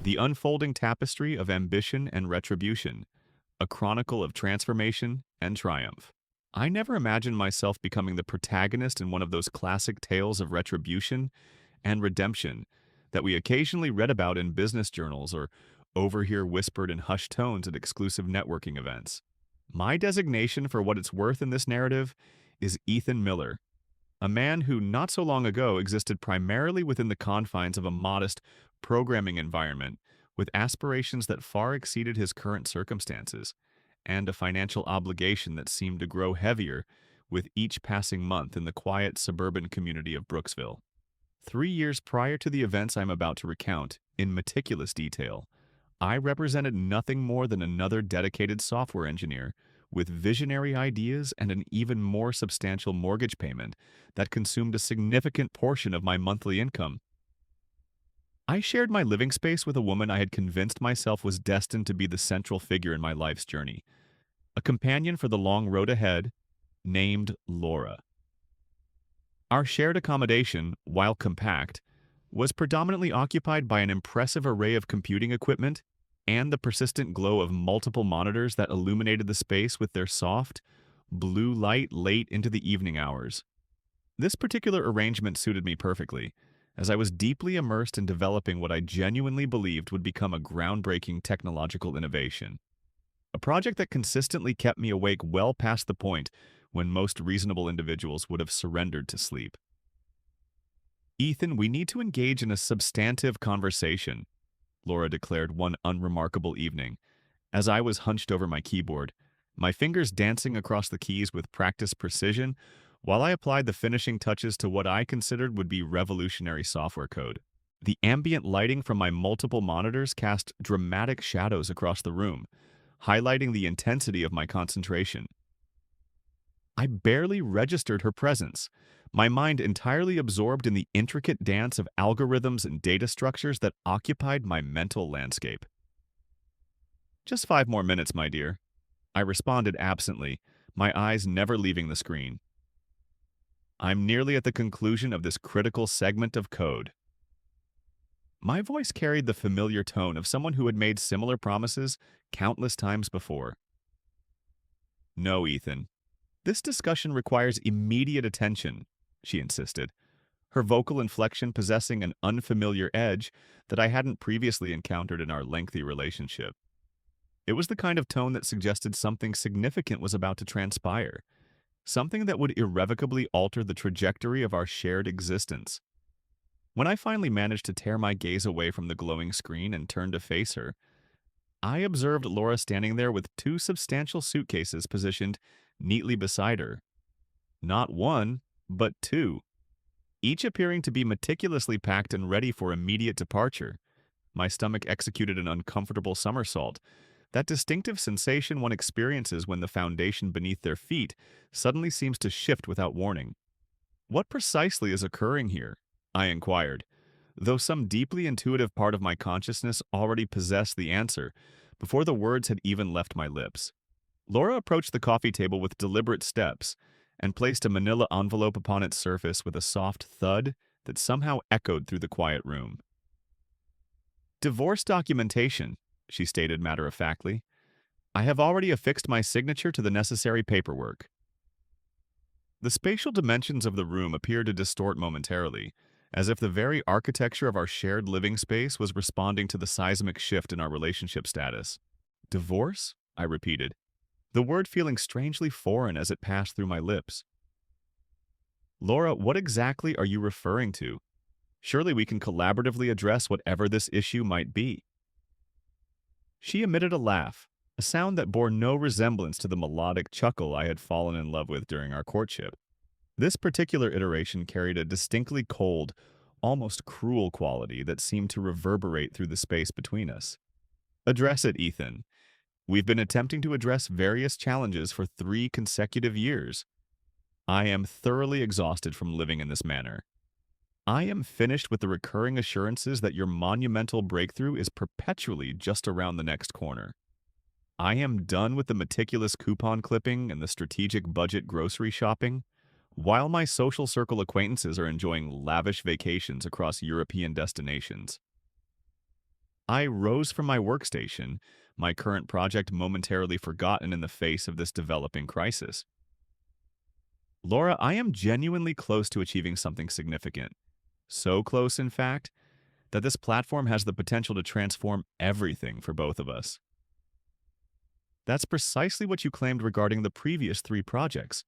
The unfolding tapestry of ambition and retribution, a chronicle of transformation and triumph. I never imagined myself becoming the protagonist in one of those classic tales of retribution and redemption that we occasionally read about in business journals or overhear whispered in hushed tones at exclusive networking events. My designation for what it's worth in this narrative is Ethan Miller, a man who not so long ago existed primarily within the confines of a modest programming environment with aspirations that far exceeded his current circumstances and a financial obligation that seemed to grow heavier with each passing month in the quiet suburban community of Brooksville. 3 years prior to the events I'm about to recount, in meticulous detail, I represented nothing more than another dedicated software engineer with visionary ideas and an even more substantial mortgage payment that consumed a significant portion of my monthly income. I shared my living space with a woman I had convinced myself was destined to be the central figure in my life's journey, a companion for the long road ahead, named Laura. Our shared accommodation, while compact, was predominantly occupied by an impressive array of computing equipment and the persistent glow of multiple monitors that illuminated the space with their soft, blue light late into the evening hours. This particular arrangement suited me perfectly, as I was deeply immersed in developing what I genuinely believed would become a groundbreaking technological innovation. A project that consistently kept me awake well past the point when most reasonable individuals would have surrendered to sleep. "Ethan, we need to engage in a substantive conversation," Laura declared one unremarkable evening, as I was hunched over my keyboard, my fingers dancing across the keys with practiced precision while I applied the finishing touches to what I considered would be revolutionary software code. The ambient lighting from my multiple monitors cast dramatic shadows across the room, highlighting the intensity of my concentration. I barely registered her presence, my mind entirely absorbed in the intricate dance of algorithms and data structures that occupied my mental landscape. "Just 5 more minutes, my dear," I responded absently, my eyes never leaving the screen. "I'm nearly at the conclusion of this critical segment of code." My voice carried the familiar tone of someone who had made similar promises countless times before. "No, Ethan. This discussion requires immediate attention," she insisted, her vocal inflection possessing an unfamiliar edge that I hadn't previously encountered in our lengthy relationship. It was the kind of tone that suggested something significant was about to transpire, something that would irrevocably alter the trajectory of our shared existence. When I finally managed to tear my gaze away from the glowing screen and turn to face her, I observed Laura standing there with two substantial suitcases positioned neatly beside her. Not one, but two, each appearing to be meticulously packed and ready for immediate departure. My stomach executed an uncomfortable somersault, that distinctive sensation one experiences when the foundation beneath their feet suddenly seems to shift without warning. "What precisely is occurring here?" I inquired, though some deeply intuitive part of my consciousness already possessed the answer before the words had even left my lips. Laura approached the coffee table with deliberate steps and placed a manila envelope upon its surface with a soft thud that somehow echoed through the quiet room. "Divorce documentation," she stated matter-of-factly. "I have already affixed my signature to the necessary paperwork." The spatial dimensions of the room appeared to distort momentarily, as if the very architecture of our shared living space was responding to the seismic shift in our relationship status. "Divorce?" I repeated, the word feeling strangely foreign as it passed through my lips. "Laura, what exactly are you referring to? Surely we can collaboratively address whatever this issue might be." She emitted a laugh, a sound that bore no resemblance to the melodic chuckle I had fallen in love with during our courtship. This particular iteration carried a distinctly cold, almost cruel quality that seemed to reverberate through the space between us. "Address it, Ethan. We've been attempting to address various challenges for 3 consecutive years. I am thoroughly exhausted from living in this manner. I am finished with the recurring assurances that your monumental breakthrough is perpetually just around the next corner. I am done with the meticulous coupon clipping and the strategic budget grocery shopping, while my social circle acquaintances are enjoying lavish vacations across European destinations. I rose from my workstation, my current project momentarily forgotten in the face of this developing crisis. Laura, I am genuinely close to achieving something significant. So close, in fact, that this platform has the potential to transform everything for both of us. That's precisely what you claimed regarding the previous three projects,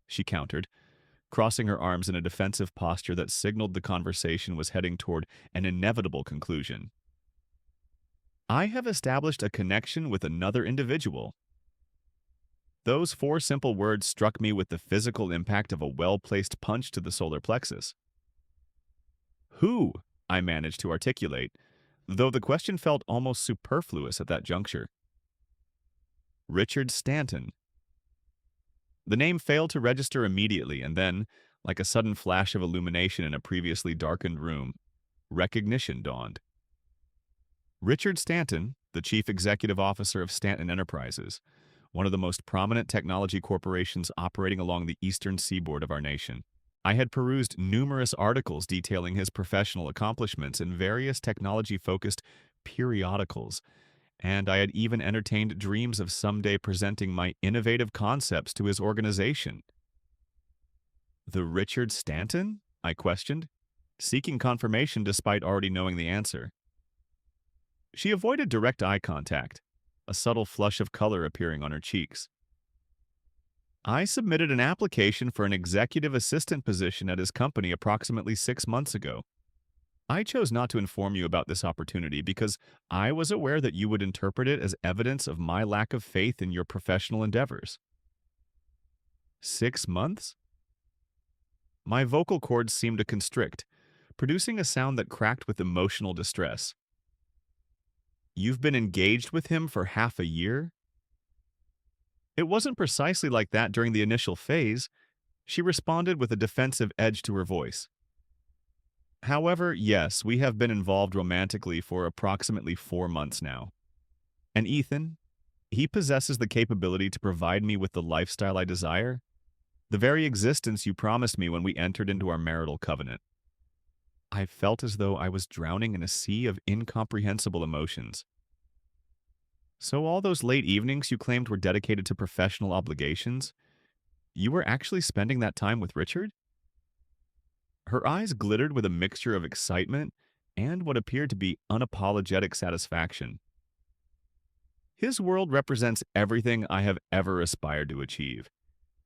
she countered, crossing her arms in a defensive posture that signaled the conversation was heading toward an inevitable conclusion. I have established a connection with another individual. Those four simple words struck me with the physical impact of a well-placed punch to the solar plexus. Who? I managed to articulate, though the question felt almost superfluous at that juncture. Richard Stanton. The name failed to register immediately, and then, like a sudden flash of illumination in a previously darkened room, recognition dawned. Richard Stanton, the chief executive officer of Stanton Enterprises, one of the most prominent technology corporations operating along the eastern seaboard of our nation. I had perused numerous articles detailing his professional accomplishments in various technology-focused periodicals, and I had even entertained dreams of someday presenting my innovative concepts to his organization. The Richard Stanton? I questioned, seeking confirmation despite already knowing the answer. She avoided direct eye contact, a subtle flush of color appearing on her cheeks. I submitted an application for an executive assistant position at his company approximately 6 months ago. I chose not to inform you about this opportunity because I was aware that you would interpret it as evidence of my lack of faith in your professional endeavors. 6 months? My vocal cords seemed to constrict, producing a sound that cracked with emotional distress. You've been engaged with him for half a year? It wasn't precisely like that during the initial phase. She responded with a defensive edge to her voice. However, yes, we have been involved romantically for approximately 4 months now. And Ethan, he possesses the capability to provide me with the lifestyle I desire, the very existence you promised me when we entered into our marital covenant. I felt as though I was drowning in a sea of incomprehensible emotions. So all those late evenings you claimed were dedicated to professional obligations, you were actually spending that time with Richard? Her eyes glittered with a mixture of excitement and what appeared to be unapologetic satisfaction. His world represents everything I have ever aspired to achieve.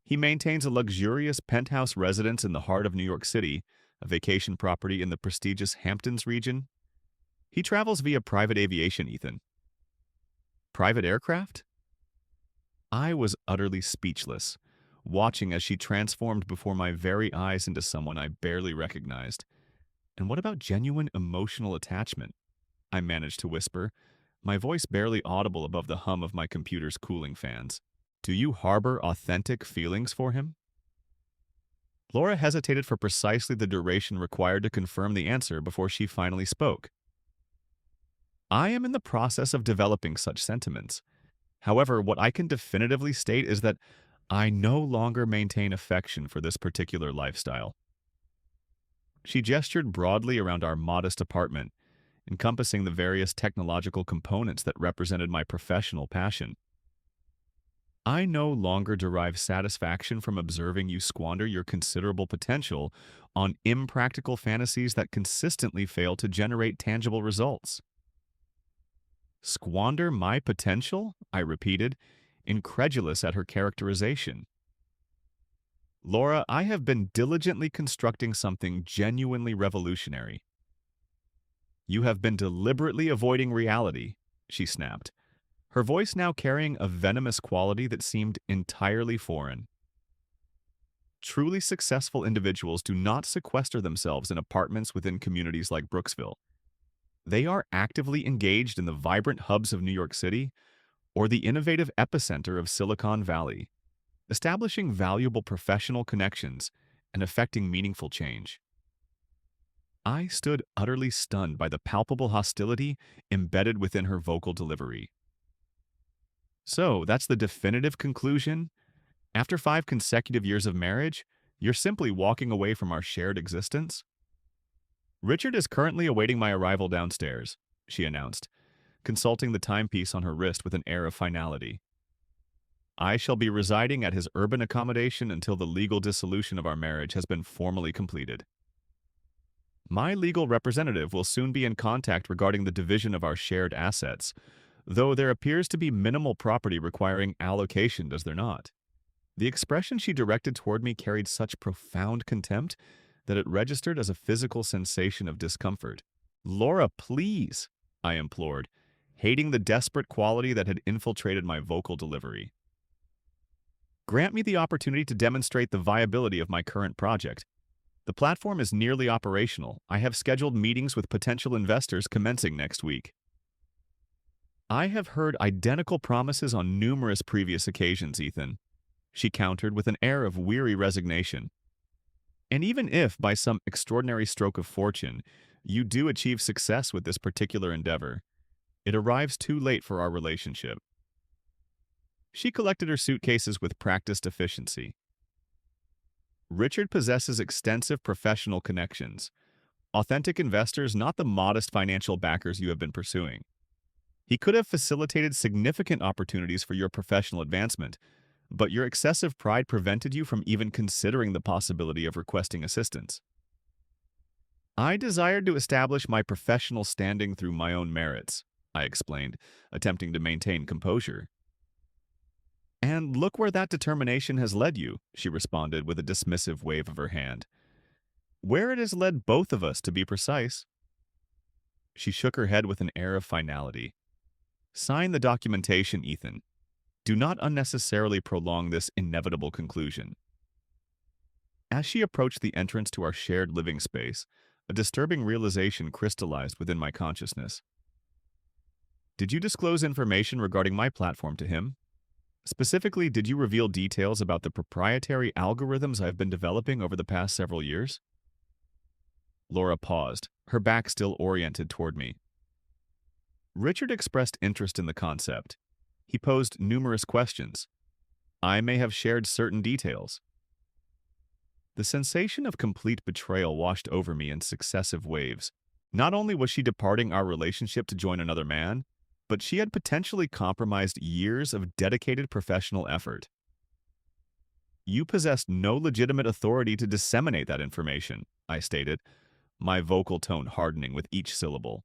He maintains a luxurious penthouse residence in the heart of New York City, a vacation property in the prestigious Hamptons region. He travels via private aviation, Ethan. Private aircraft? I was utterly speechless, watching as she transformed before my very eyes into someone I barely recognized. And what about genuine emotional attachment? I managed to whisper, my voice barely audible above the hum of my computer's cooling fans. Do you harbor authentic feelings for him? Laura hesitated for precisely the duration required to confirm the answer before she finally spoke. I am in the process of developing such sentiments. However, what I can definitively state is that I no longer maintain affection for this particular lifestyle. She gestured broadly around our modest apartment, encompassing the various technological components that represented my professional passion. I no longer derive satisfaction from observing you squander your considerable potential on impractical fantasies that consistently fail to generate tangible results. Squander my potential? I repeated, incredulous at her characterization. Laura, I have been diligently constructing something genuinely revolutionary. You have been deliberately avoiding reality, she snapped, her voice now carrying a venomous quality that seemed entirely foreign. Truly successful individuals do not sequester themselves in apartments within communities like Brooksville. They are actively engaged in the vibrant hubs of New York City or the innovative epicenter of Silicon Valley, establishing valuable professional connections and effecting meaningful change. I stood utterly stunned by the palpable hostility embedded within her vocal delivery. So, that's the definitive conclusion? After 5 consecutive years of marriage, you're simply walking away from our shared existence? Richard is currently awaiting my arrival downstairs, she announced, consulting the timepiece on her wrist with an air of finality. I shall be residing at his urban accommodation until the legal dissolution of our marriage has been formally completed. My legal representative will soon be in contact regarding the division of our shared assets, though there appears to be minimal property requiring allocation, does there not? The expression she directed toward me carried such profound contempt that it registered as a physical sensation of discomfort. "Laura, please," I implored, hating the desperate quality that had infiltrated my vocal delivery. "Grant me the opportunity to demonstrate the viability of my current project. The platform is nearly operational. I have scheduled meetings with potential investors commencing next week." "I have heard identical promises on numerous previous occasions, Ethan," she countered with an air of weary resignation. "And even if, by some extraordinary stroke of fortune, you do achieve success with this particular endeavor, it arrives too late for our relationship." She collected her suitcases with practiced efficiency. "Richard possesses extensive professional connections, authentic investors, not the modest financial backers you have been pursuing. He could have facilitated significant opportunities for your professional advancement, but your excessive pride prevented you from even considering the possibility of requesting assistance." "I desired to establish my professional standing through my own merits," I explained, attempting to maintain composure. "And look where that determination has led you," she responded with a dismissive wave of her hand. "Where it has led both of us, to be precise." She shook her head with an air of finality. "Sign the documentation, Ethan. Do not unnecessarily prolong this inevitable conclusion." As she approached the entrance to our shared living space, a disturbing realization crystallized within my consciousness. "Did you disclose information regarding my platform to him? Specifically, did you reveal details about the proprietary algorithms I've been developing over the past several years?" Laura paused, her back still oriented toward me. "Richard expressed interest in the concept. He posed numerous questions. I may have shared certain details." The sensation of complete betrayal washed over me in successive waves. Not only was she departing our relationship to join another man, but she had potentially compromised years of dedicated professional effort. "You possessed no legitimate authority to disseminate that information," I stated, my vocal tone hardening with each syllable.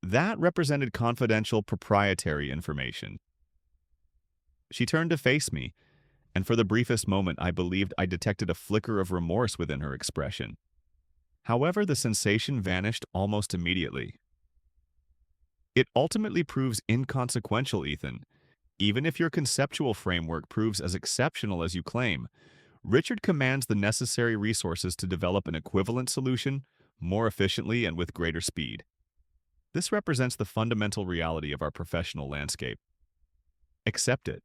"That represented confidential, proprietary information." She turned to face me, and for the briefest moment I believed I detected a flicker of remorse within her expression. However, the sensation vanished almost immediately. "It ultimately proves inconsequential, Ethan. Even if your conceptual framework proves as exceptional as you claim, Richard commands the necessary resources to develop an equivalent solution more efficiently and with greater speed. This represents the fundamental reality of our professional landscape. Accept it."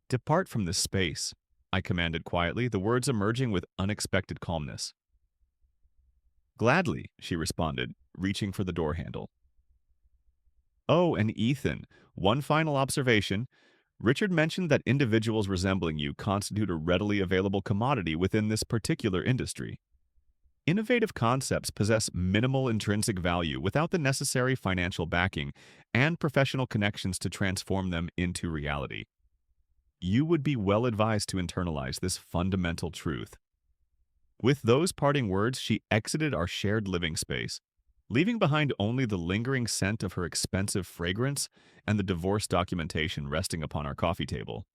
"Depart from this space," I commanded quietly, the words emerging with unexpected calmness. "Gladly," she responded, reaching for the door handle. "Oh, and Ethan, one final observation. Richard mentioned that individuals resembling you constitute a readily available commodity within this particular industry. Innovative concepts possess minimal intrinsic value without the necessary financial backing and professional connections to transform them into reality. You would be well advised to internalize this fundamental truth." With those parting words, she exited our shared living space, leaving behind only the lingering scent of her expensive fragrance and the divorce documentation resting upon our coffee table.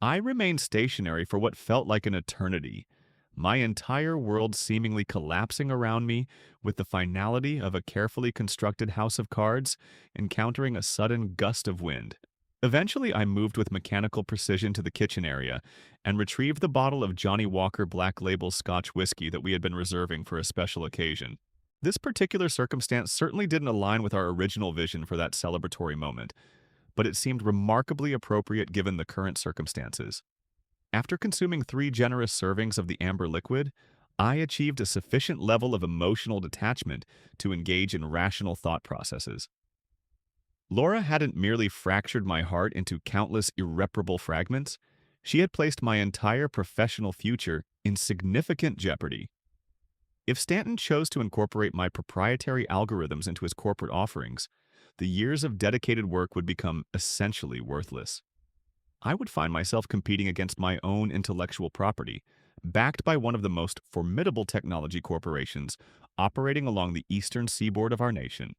I remained stationary for what felt like an eternity, my entire world seemingly collapsing around me with the finality of a carefully constructed house of cards encountering a sudden gust of wind. Eventually, I moved with mechanical precision to the kitchen area and retrieved the bottle of Johnny Walker Black Label Scotch whiskey that we had been reserving for a special occasion. This particular circumstance certainly didn't align with our original vision for that celebratory moment, but it seemed remarkably appropriate given the current circumstances. After consuming 3 generous servings of the amber liquid, I achieved a sufficient level of emotional detachment to engage in rational thought processes. Laura hadn't merely fractured my heart into countless irreparable fragments, she had placed my entire professional future in significant jeopardy. If Stanton chose to incorporate my proprietary algorithms into his corporate offerings, the years of dedicated work would become essentially worthless. I would find myself competing against my own intellectual property, backed by one of the most formidable technology corporations operating along the eastern seaboard of our nation.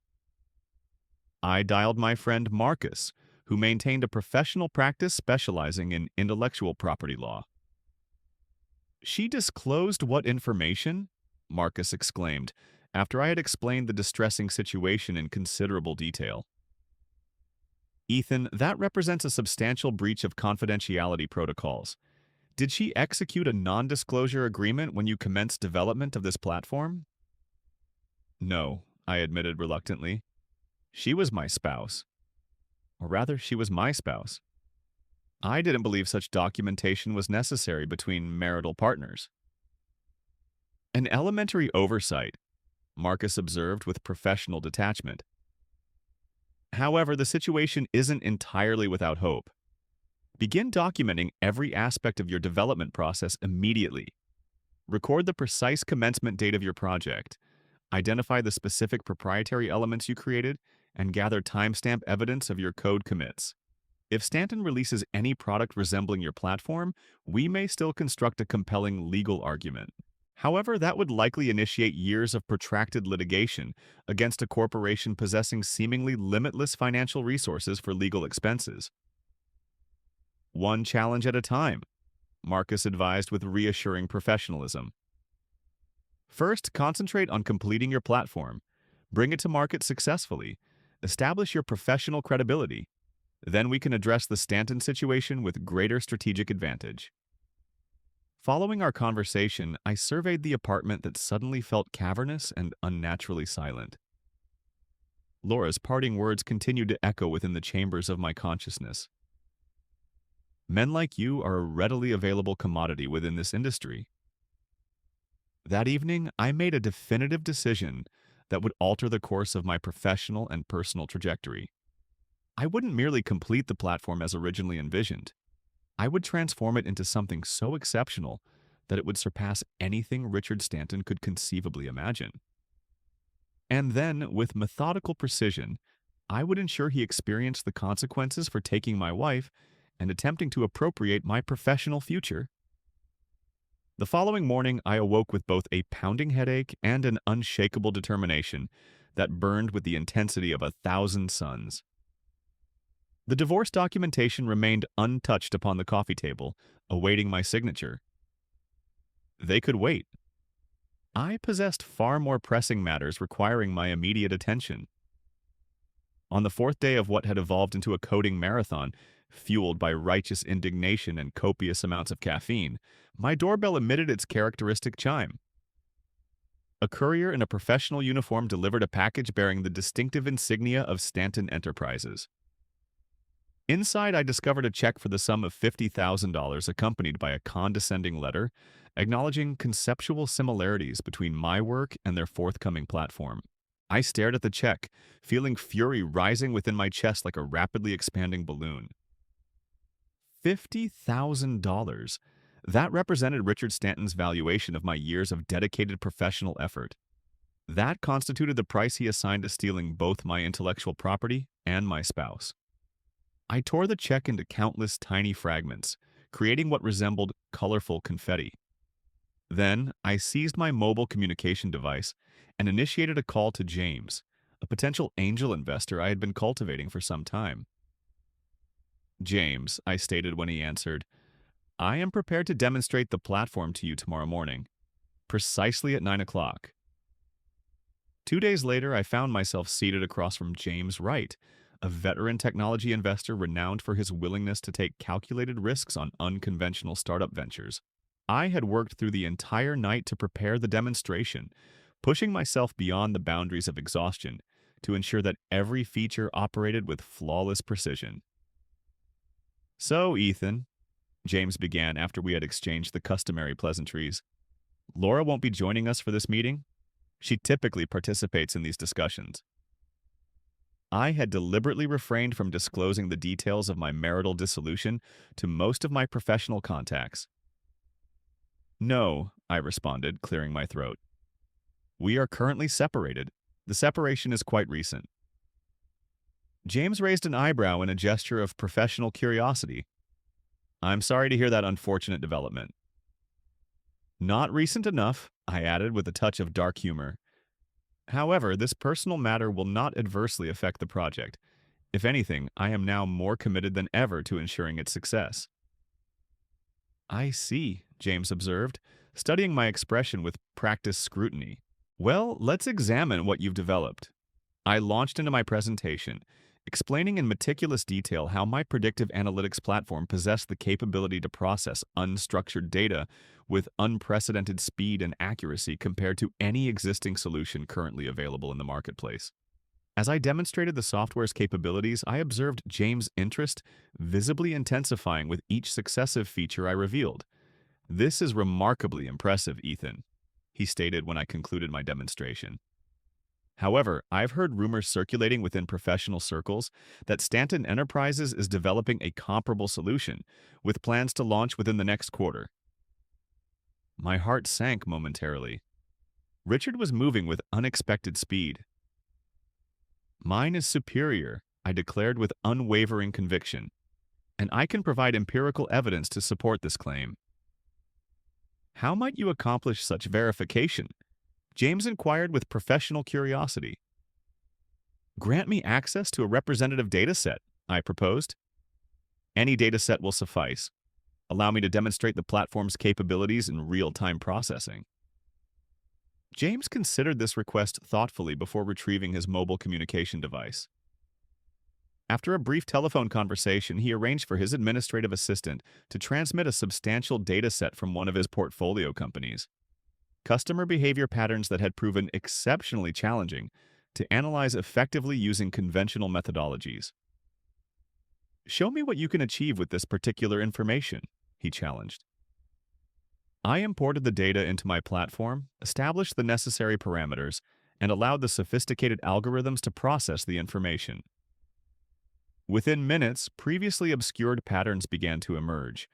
I dialed my friend Marcus, who maintained a professional practice specializing in intellectual property law. "She disclosed what information?" Marcus exclaimed, after I had explained the distressing situation in considerable detail. "Ethan, that represents a substantial breach of confidentiality protocols. Did she execute a non-disclosure agreement when you commenced development of this platform?" "No," I admitted reluctantly. "She was my spouse. Or rather, she was my spouse. I didn't believe such documentation was necessary between marital partners." "An elementary oversight," Marcus observed with professional detachment. "However, the situation isn't entirely without hope. Begin documenting every aspect of your development process immediately. Record the precise commencement date of your project, identify the specific proprietary elements you created, and gather timestamp evidence of your code commits. If Stanton releases any product resembling your platform, we may still construct a compelling legal argument. However, that would likely initiate years of protracted litigation against a corporation possessing seemingly limitless financial resources for legal expenses." "One challenge at a time," Marcus advised with reassuring professionalism. "First, concentrate on completing your platform. Bring it to market successfully. Establish your professional credibility. Then we can address the Stanton situation with greater strategic advantage." Following our conversation, I surveyed the apartment that suddenly felt cavernous and unnaturally silent. Laura's parting words continued to echo within the chambers of my consciousness. "Men like you are a readily available commodity within this industry." That evening, I made a definitive decision that would alter the course of my professional and personal trajectory. I wouldn't merely complete the platform as originally envisioned. I would transform it into something so exceptional that it would surpass anything Richard Stanton could conceivably imagine. And then, with methodical precision, I would ensure he experienced the consequences for taking my wife and attempting to appropriate my professional future. The following morning, I awoke with both a pounding headache and an unshakable determination that burned with the intensity of 1,000 suns. The divorce documentation remained untouched upon the coffee table, awaiting my signature. They could wait. I possessed far more pressing matters requiring my immediate attention. On the fourth day of what had evolved into a coding marathon, fueled by righteous indignation and copious amounts of caffeine, my doorbell emitted its characteristic chime. A courier in a professional uniform delivered a package bearing the distinctive insignia of Stanton Enterprises. Inside, I discovered a check for the sum of $50,000 accompanied by a condescending letter acknowledging conceptual similarities between my work and their forthcoming platform. I stared at the check, feeling fury rising within my chest like a rapidly expanding balloon. $50,000. That represented Richard Stanton's valuation of my years of dedicated professional effort. That constituted the price he assigned to stealing both my intellectual property and my spouse. I tore the check into countless tiny fragments, creating what resembled colorful confetti. Then, I seized my mobile communication device and initiated a call to James, a potential angel investor I had been cultivating for some time. "James," I stated when he answered, "I am prepared to demonstrate the platform to you tomorrow morning, precisely at 9 o'clock." 2 days later, I found myself seated across from James Wright, a veteran technology investor renowned for his willingness to take calculated risks on unconventional startup ventures. I had worked through the entire night to prepare the demonstration, pushing myself beyond the boundaries of exhaustion to ensure that every feature operated with flawless precision. "So, Ethan," James began after we had exchanged the customary pleasantries, "Laura won't be joining us for this meeting? She typically participates in these discussions." I had deliberately refrained from disclosing the details of my marital dissolution to most of my professional contacts. "No," I responded, clearing my throat. We are currently separated. The separation is quite recent. James raised an eyebrow in a gesture of professional curiosity. I'm sorry to hear that unfortunate development. Not recent enough, I added with a touch of dark humor. However, this personal matter will not adversely affect the project. If anything, I am now more committed than ever to ensuring its success. I see, James observed, studying my expression with practiced scrutiny. Well, let's examine what you've developed. I launched into my presentation, explaining in meticulous detail how my predictive analytics platform possessed the capability to process unstructured data with unprecedented speed and accuracy compared to any existing solution currently available in the marketplace. As I demonstrated the software's capabilities, I observed James' interest visibly intensifying with each successive feature I revealed. "This is remarkably impressive, Ethan," he stated when I concluded my demonstration. However, I've heard rumors circulating within professional circles that Stanton Enterprises is developing a comparable solution, with plans to launch within the next quarter. My heart sank momentarily. Richard was moving with unexpected speed. Mine is superior, I declared with unwavering conviction, and I can provide empirical evidence to support this claim. How might you accomplish such verification? James inquired with professional curiosity. Grant me access to a representative dataset, I proposed. Any dataset will suffice. Allow me to demonstrate the platform's capabilities in real-time processing. James considered this request thoughtfully before retrieving his mobile communication device. After a brief telephone conversation, he arranged for his administrative assistant to transmit a substantial dataset from one of his portfolio companies. Customer behavior patterns that had proven exceptionally challenging to analyze effectively using conventional methodologies. Show me what you can achieve with this particular information, he challenged. I imported the data into my platform, established the necessary parameters, and allowed the sophisticated algorithms to process the information. Within minutes, previously obscured patterns began to emerge,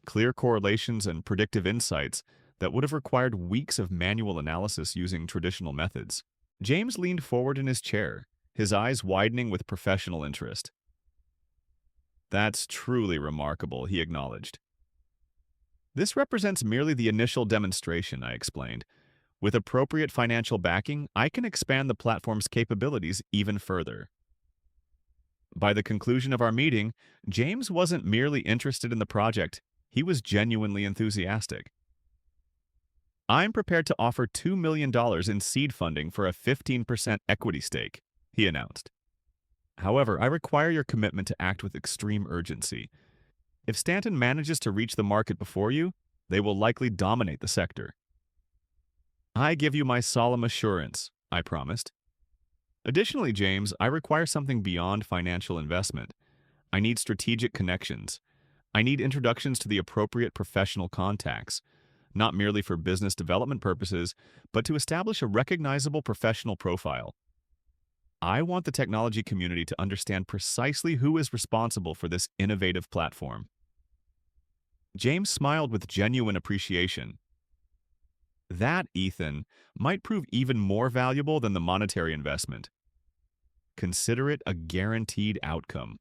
clear correlations and predictive insights that would have required weeks of manual analysis using traditional methods. James leaned forward in his chair, his eyes widening with professional interest. That's truly remarkable, he acknowledged. This represents merely the initial demonstration, I explained. With appropriate financial backing, I can expand the platform's capabilities even further. By the conclusion of our meeting, James wasn't merely interested in the project, he was genuinely enthusiastic. I'm prepared to offer $2 million in seed funding for a 15% equity stake, he announced. However, I require your commitment to act with extreme urgency. If Stanton manages to reach the market before you, they will likely dominate the sector. I give you my solemn assurance, I promised. Additionally, James, I require something beyond financial investment. I need strategic connections. I need introductions to the appropriate professional contacts, not merely for business development purposes, but to establish a recognizable professional profile. I want the technology community to understand precisely who is responsible for this innovative platform. James smiled with genuine appreciation. That, Ethan, might prove even more valuable than the monetary investment. Consider it a guaranteed outcome.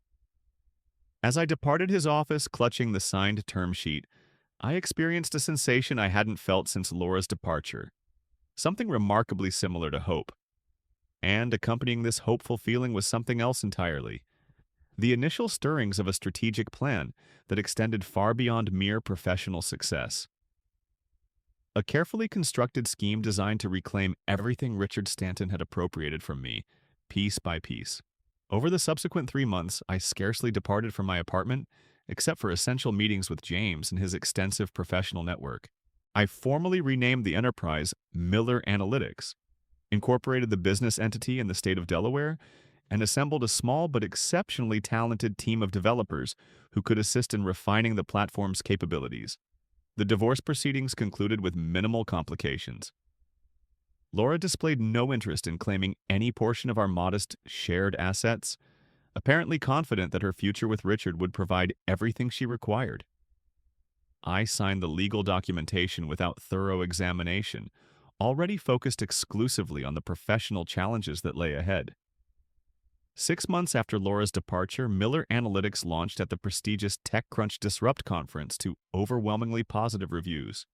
As I departed his office clutching the signed term sheet, I experienced a sensation I hadn't felt since Laura's departure, something remarkably similar to hope. And accompanying this hopeful feeling was something else entirely. The initial stirrings of a strategic plan that extended far beyond mere professional success. A carefully constructed scheme designed to reclaim everything Richard Stanton had appropriated from me, piece by piece. Over the subsequent 3 months, I scarcely departed from my apartment, except for essential meetings with James and his extensive professional network. I formally renamed the enterprise Miller Analytics, incorporated the business entity in the state of Delaware, and assembled a small but exceptionally talented team of developers who could assist in refining the platform's capabilities. The divorce proceedings concluded with minimal complications. Laura displayed no interest in claiming any portion of our modest shared assets, apparently confident that her future with Richard would provide everything she required. I signed the legal documentation without thorough examination, already focused exclusively on the professional challenges that lay ahead. 6 months after Laura's departure, Miller Analytics launched at the prestigious TechCrunch Disrupt conference to overwhelmingly positive reviews.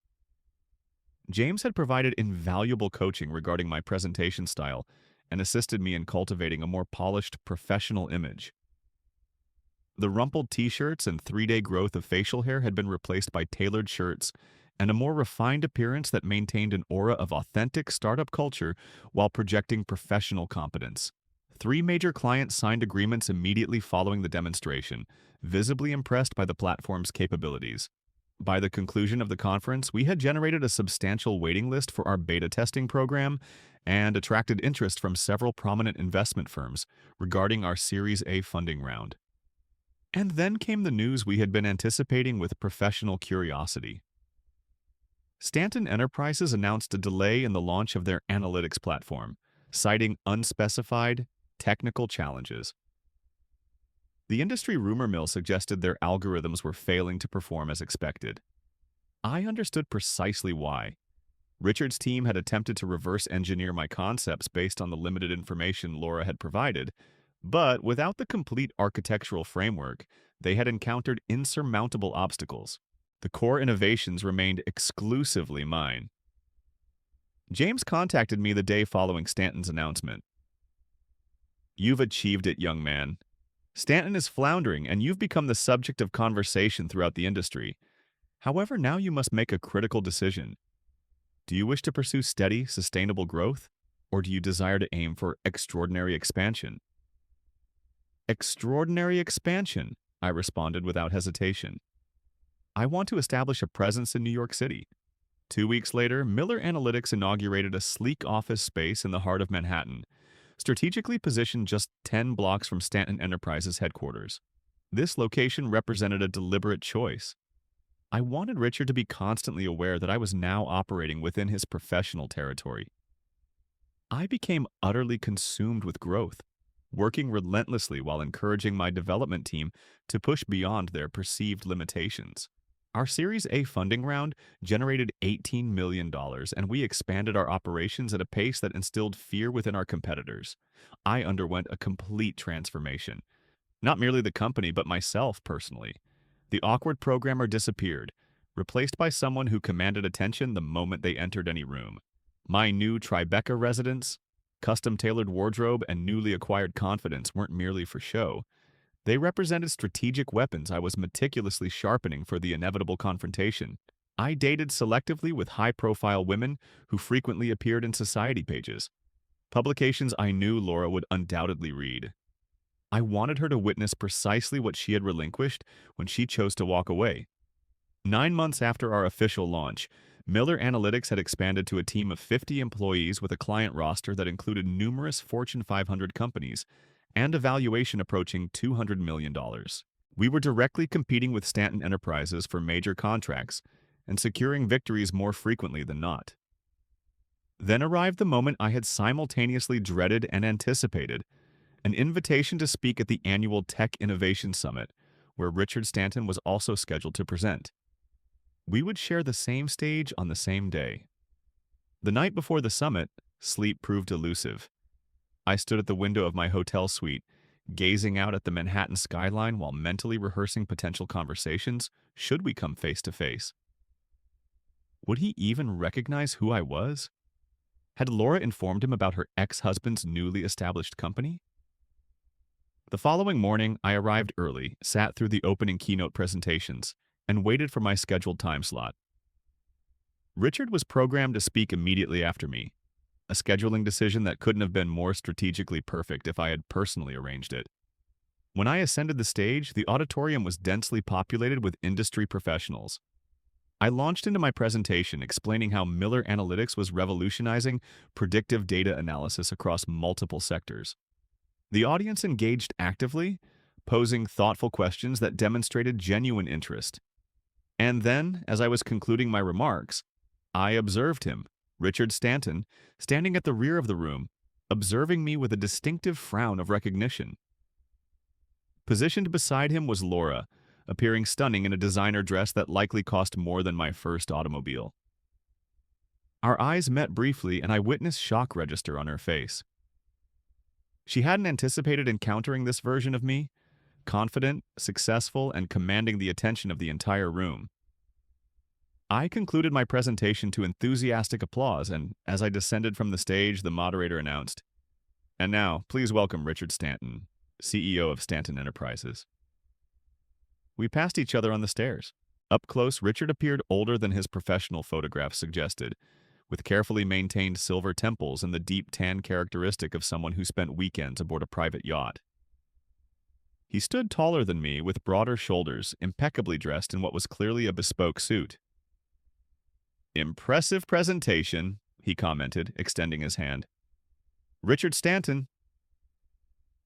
James had provided invaluable coaching regarding my presentation style and assisted me in cultivating a more polished professional image. The rumpled t-shirts and 3-day growth of facial hair had been replaced by tailored shirts and a more refined appearance that maintained an aura of authentic startup culture while projecting professional competence. 3 major clients signed agreements immediately following the demonstration, visibly impressed by the platform's capabilities. By the conclusion of the conference, we had generated a substantial waiting list for our beta testing program and attracted interest from several prominent investment firms regarding our Series A funding round. And then came the news we had been anticipating with professional curiosity. Stanton Enterprises announced a delay in the launch of their analytics platform, citing unspecified technical challenges. The industry rumor mill suggested their algorithms were failing to perform as expected. I understood precisely why. Richard's team had attempted to reverse engineer my concepts based on the limited information Laura had provided, but without the complete architectural framework, they had encountered insurmountable obstacles. The core innovations remained exclusively mine. James contacted me the day following Stanton's announcement. "You've achieved it, young man. Stanton is floundering, and you've become the subject of conversation throughout the industry. However, now you must make a critical decision. Do you wish to pursue steady, sustainable growth, or do you desire to aim for extraordinary expansion?" "Extraordinary expansion," I responded without hesitation. "I want to establish a presence in New York City." 2 weeks later, Miller Analytics inaugurated a sleek office space in the heart of Manhattan, strategically positioned just 10 blocks from Stanton Enterprises headquarters. This location represented a deliberate choice. I wanted Richard to be constantly aware that I was now operating within his professional territory. I became utterly consumed with growth, working relentlessly while encouraging my development team to push beyond their perceived limitations. Our Series A funding round generated $18 million, and we expanded our operations at a pace that instilled fear within our competitors. I underwent a complete transformation. Not merely the company, but myself personally. The awkward programmer disappeared, replaced by someone who commanded attention the moment they entered any room. My new Tribeca residence, custom-tailored wardrobe, and newly acquired confidence weren't merely for show. They represented strategic weapons I was meticulously sharpening for the inevitable confrontation. I dated selectively with high-profile women who frequently appeared in society pages, publications I knew Laura would undoubtedly read. I wanted her to witness precisely what she had relinquished when she chose to walk away. 9 months after our official launch, Miller Analytics had expanded to a team of 50 employees with a client roster that included numerous Fortune 500 companies and a valuation approaching $200 million. We were directly competing with Stanton Enterprises for major contracts and securing victories more frequently than not. Then arrived the moment I had simultaneously dreaded and anticipated, an invitation to speak at the annual Tech Innovation Summit, where Richard Stanton was also scheduled to present. We would share the same stage on the same day. The night before the summit, sleep proved elusive. I stood at the window of my hotel suite, gazing out at the Manhattan skyline while mentally rehearsing potential conversations should we come face to face. Would he even recognize who I was? Had Laura informed him about her ex-husband's newly established company? The following morning, I arrived early, sat through the opening keynote presentations, and waited for my scheduled time slot. Richard was programmed to speak immediately after me, a scheduling decision that couldn't have been more strategically perfect if I had personally arranged it. When I ascended the stage, the auditorium was densely populated with industry professionals. I launched into my presentation explaining how Miller Analytics was revolutionizing predictive data analysis across multiple sectors. The audience engaged actively, posing thoughtful questions that demonstrated genuine interest. And then, as I was concluding my remarks, I observed him, Richard Stanton, standing at the rear of the room, observing me with a distinctive frown of recognition. Positioned beside him was Laura, appearing stunning in a designer dress that likely cost more than my first automobile. Our eyes met briefly, and I witnessed shock register on her face. She hadn't anticipated encountering this version of me, confident, successful, and commanding the attention of the entire room. I concluded my presentation to enthusiastic applause, and as I descended from the stage, the moderator announced, "And now, please welcome Richard Stanton, CEO of Stanton Enterprises." We passed each other on the stairs. Up close, Richard appeared older than his professional photographs suggested, with carefully maintained silver temples and the deep tan characteristic of someone who spent weekends aboard a private yacht. He stood taller than me, with broader shoulders, impeccably dressed in what was clearly a bespoke suit. "Impressive presentation," he commented, extending his hand. "Richard Stanton."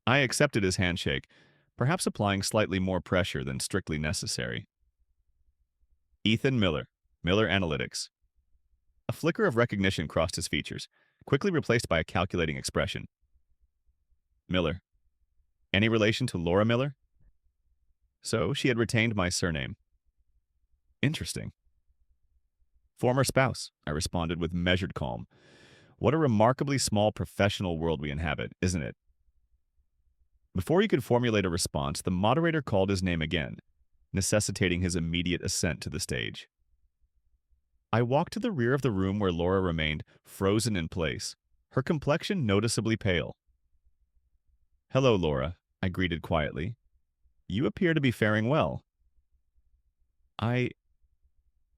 I accepted his handshake, perhaps applying slightly more pressure than strictly necessary. "Ethan Miller, Miller Analytics." A flicker of recognition crossed his features, quickly replaced by a calculating expression. "Miller. Any relation to Laura Miller?" So she had retained my surname. Interesting. "Former spouse," I responded with measured calm. What a remarkably small professional world we inhabit, isn't it? Before he could formulate a response, the moderator called his name again, necessitating his immediate ascent to the stage. I walked to the rear of the room where Laura remained, frozen in place, her complexion noticeably pale. "Hello, Laura," I greeted quietly. "You appear to be faring well." I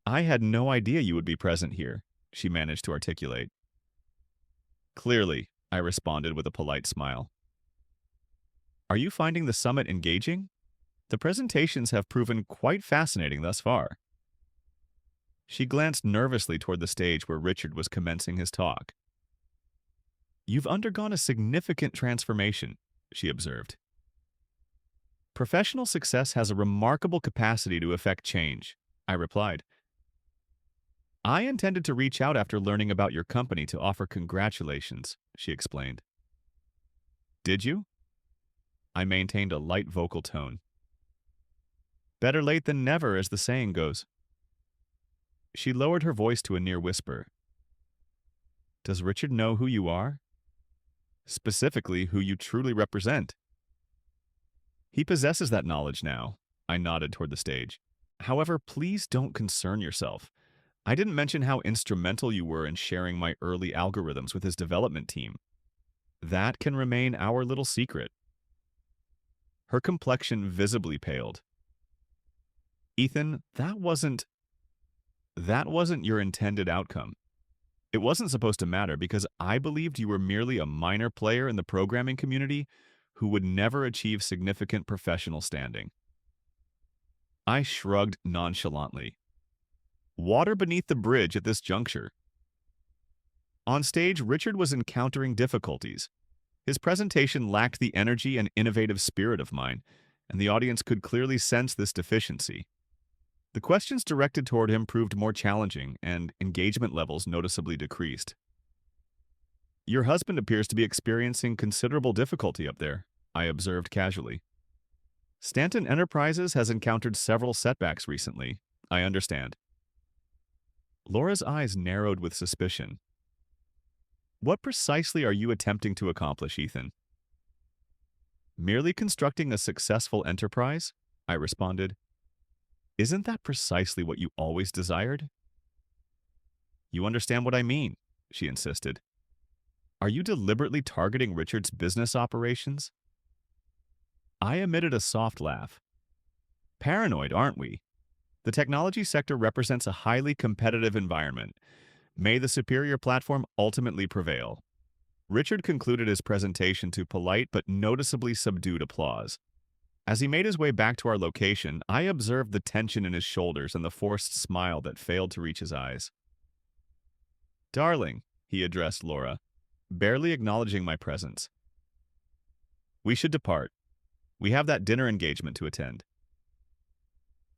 had no idea you would be present here," she managed to articulate. "Clearly," I responded with a polite smile. "Are you finding the summit engaging? The presentations have proven quite fascinating thus far." She glanced nervously toward the stage where Richard was commencing his talk. "You've undergone a significant transformation," she observed. "Professional success has a remarkable capacity to effect change," I replied. "I intended to reach out after learning about your company to offer congratulations," she explained. "Did you?" I maintained a light vocal tone. "Better late than never, as the saying goes." She lowered her voice to a near whisper. "Does Richard know who you are? Specifically, who you truly represent?" "He possesses that knowledge now," I nodded toward the stage. "However, please don't concern yourself. I didn't mention how instrumental you were in sharing my early algorithms with his development team. That can remain our little secret." Her complexion visibly paled. "Ethan, that wasn't your intended outcome. It wasn't supposed to matter because I believed you were merely a minor player in the programming community who would never achieve significant professional standing." I shrugged nonchalantly. Water beneath the bridge at this juncture. On stage, Richard was encountering difficulties. His presentation lacked the energy and innovative spirit of mine, and the audience could clearly sense this deficiency. The questions directed toward him proved more challenging, and engagement levels noticeably decreased. "Your husband appears to be experiencing considerable difficulty up there," I observed casually. "Stanton Enterprises has encountered several setbacks recently, I understand." Laura's eyes narrowed with suspicion. "What precisely are you attempting to accomplish, Ethan?" "Merely constructing a successful enterprise," I responded. "Isn't that precisely what you always desired?" "You understand what I mean," she insisted. "Are you deliberately targeting Richard's business operations?" I emitted a soft laugh. "Paranoid, aren't we? The technology sector represents a highly competitive environment. May the superior platform ultimately prevail." Richard concluded his presentation to polite but noticeably subdued applause. As he made his way back to our location, I observed the tension in his shoulders and the forced smile that failed to reach his eyes. "Darling," he addressed Laura, barely acknowledging my presence. "We should depart. We have that dinner engagement to attend."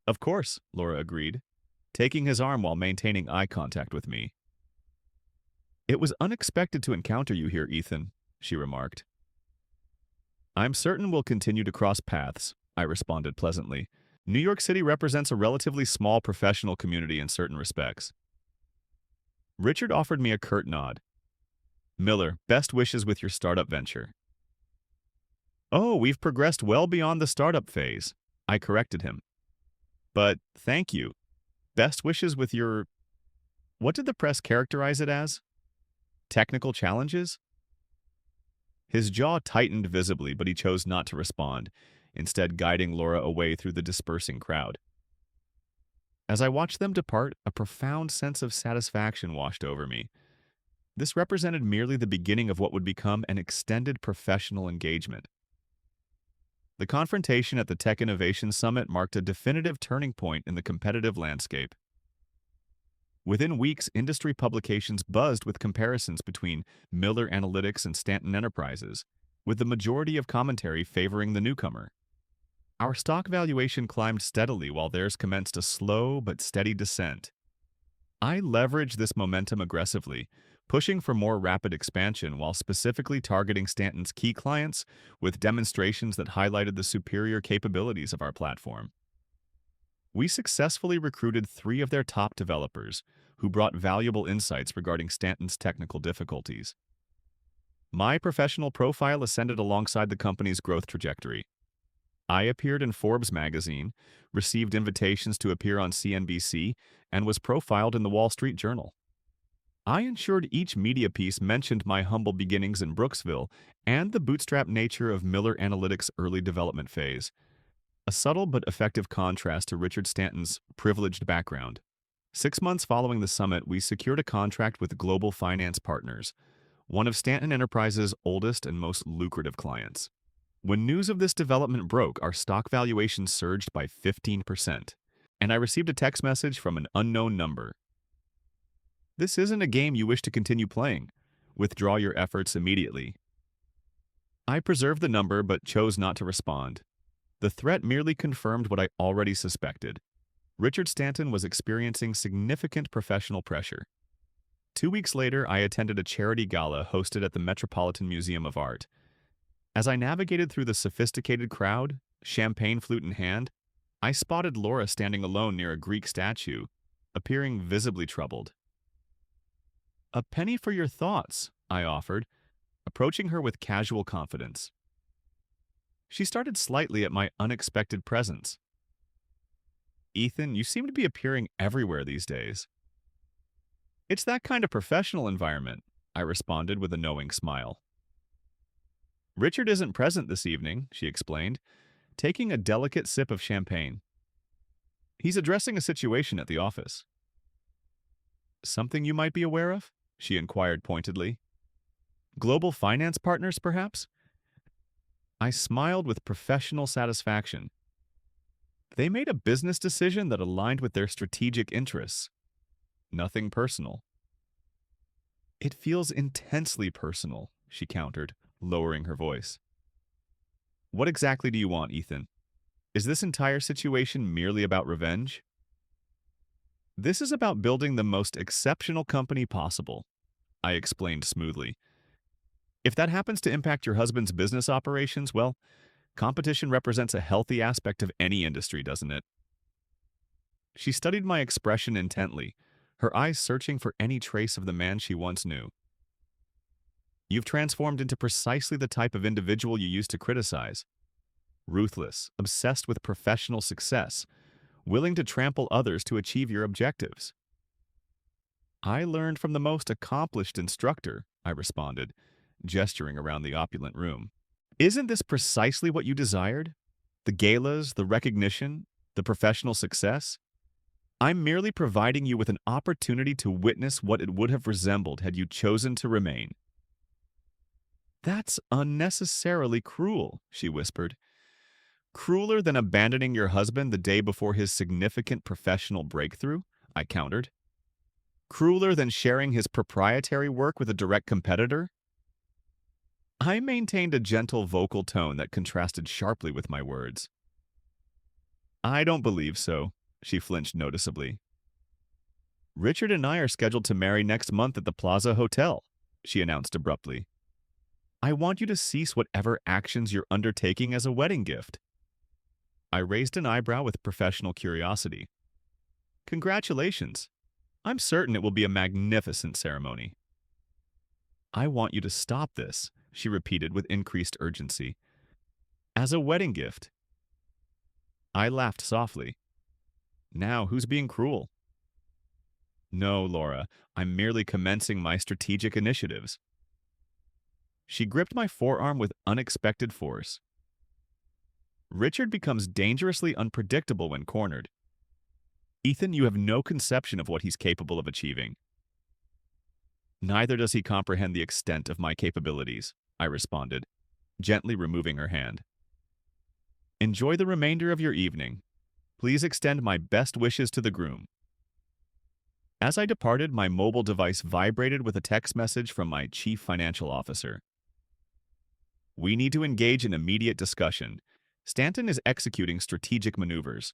"Of course," Laura agreed, taking his arm while maintaining eye contact with me. "It was unexpected to encounter you here, Ethan," she remarked. "I'm certain we'll continue to cross paths," I responded pleasantly. "New York City represents a relatively small professional community in certain respects." Richard offered me a curt nod. Miller, best wishes with your startup venture. Oh, we've progressed well beyond the startup phase. I corrected him. But thank you. Best wishes with your... What did the press characterize it as? Technical challenges? His jaw tightened visibly, but he chose not to respond, instead guiding Laura away through the dispersing crowd. As I watched them depart, a profound sense of satisfaction washed over me. This represented merely the beginning of what would become an extended professional engagement. The confrontation at the Tech Innovation Summit marked a definitive turning point in the competitive landscape. Within weeks, industry publications buzzed with comparisons between Miller Analytics and Stanton Enterprises, with the majority of commentary favoring the newcomer. Our stock valuation climbed steadily while theirs commenced a slow but steady descent. I leveraged this momentum aggressively, pushing for more rapid expansion while specifically targeting Stanton's key clients with demonstrations that highlighted the superior capabilities of our platform. We successfully recruited 3 of their top developers, who brought valuable insights regarding Stanton's technical difficulties. My professional profile ascended alongside the company's growth trajectory. I appeared in Forbes magazine, received invitations to appear on CNBC, and was profiled in the Wall Street Journal. I ensured each media piece mentioned my humble beginnings in Brooksville and the bootstrap nature of Miller Analytics' early development phase, a subtle but effective contrast to Richard Stanton's privileged background. 6 months following the summit, we secured a contract with Global Finance Partners, one of Stanton Enterprises' oldest and most lucrative clients. When news of this development broke, our stock valuation surged by 15%, and I received a text message from an unknown number. This isn't a game you wish to continue playing. Withdraw your efforts immediately. I preserved the number but chose not to respond. The threat merely confirmed what I already suspected. Richard Stanton was experiencing significant professional pressure. 2 weeks later, I attended a charity gala hosted at the Metropolitan Museum of Art. As I navigated through the sophisticated crowd, champagne flute in hand, I spotted Laura standing alone near a Greek statue, appearing visibly troubled. "A penny for your thoughts," I offered, approaching her with casual confidence. She started slightly at my unexpected presence. "Ethan, you seem to be appearing everywhere these days." "It's that kind of professional environment," I responded with a knowing smile. "Richard isn't present this evening," she explained, taking a delicate sip of champagne. "He's addressing a situation at the office." "Something you might be aware of?" she inquired pointedly. "Global Finance Partners, perhaps?" I smiled with professional satisfaction. They made a business decision that aligned with their strategic interests. Nothing personal. "It feels intensely personal," she countered, lowering her voice. "What exactly do you want, Ethan? Is this entire situation merely about revenge?" "This is about building the most exceptional company possible," I explained smoothly. "If that happens to impact your husband's business operations, well, competition represents a healthy aspect of any industry, doesn't it?" She studied my expression intently, her eyes searching for any trace of the man she once knew. "You've transformed into precisely the type of individual you used to criticize. Ruthless, obsessed with professional success, willing to trample others to achieve your objectives." "I learned from the most accomplished instructor," I responded, gesturing around the opulent room. "Isn't this precisely what you desired? The galas, the recognition, the professional success? I'm merely providing you with an opportunity to witness what it would have resembled had you chosen to remain." "That's unnecessarily cruel," she whispered. "Crueler than abandoning your husband the day before his significant professional breakthrough?" I countered. "Crueler than sharing his proprietary work with a direct competitor?" I maintained a gentle vocal tone that contrasted sharply with my words. "I don't believe so," she flinched noticeably. "Richard and I are scheduled to marry next month at the Plaza Hotel," she announced abruptly. "I want you to cease whatever actions you're undertaking as a wedding gift." I raised an eyebrow with professional curiosity. "Congratulations. I'm certain it will be a magnificent ceremony. I want you to stop this, she repeated with increased urgency. As a wedding gift. I laughed softly. Now, who's being cruel? No, Laura, I'm merely commencing my strategic initiatives. She gripped my forearm with unexpected force. Richard becomes dangerously unpredictable when cornered. Ethan, you have no conception of what he's capable of achieving. Neither does he comprehend the extent of my capabilities, I responded, gently removing her hand. Enjoy the remainder of your evening. Please extend my best wishes to the groom. As I departed, my mobile device vibrated with a text message from my chief financial officer. We need to engage in immediate discussion. Stanton is executing strategic maneuvers.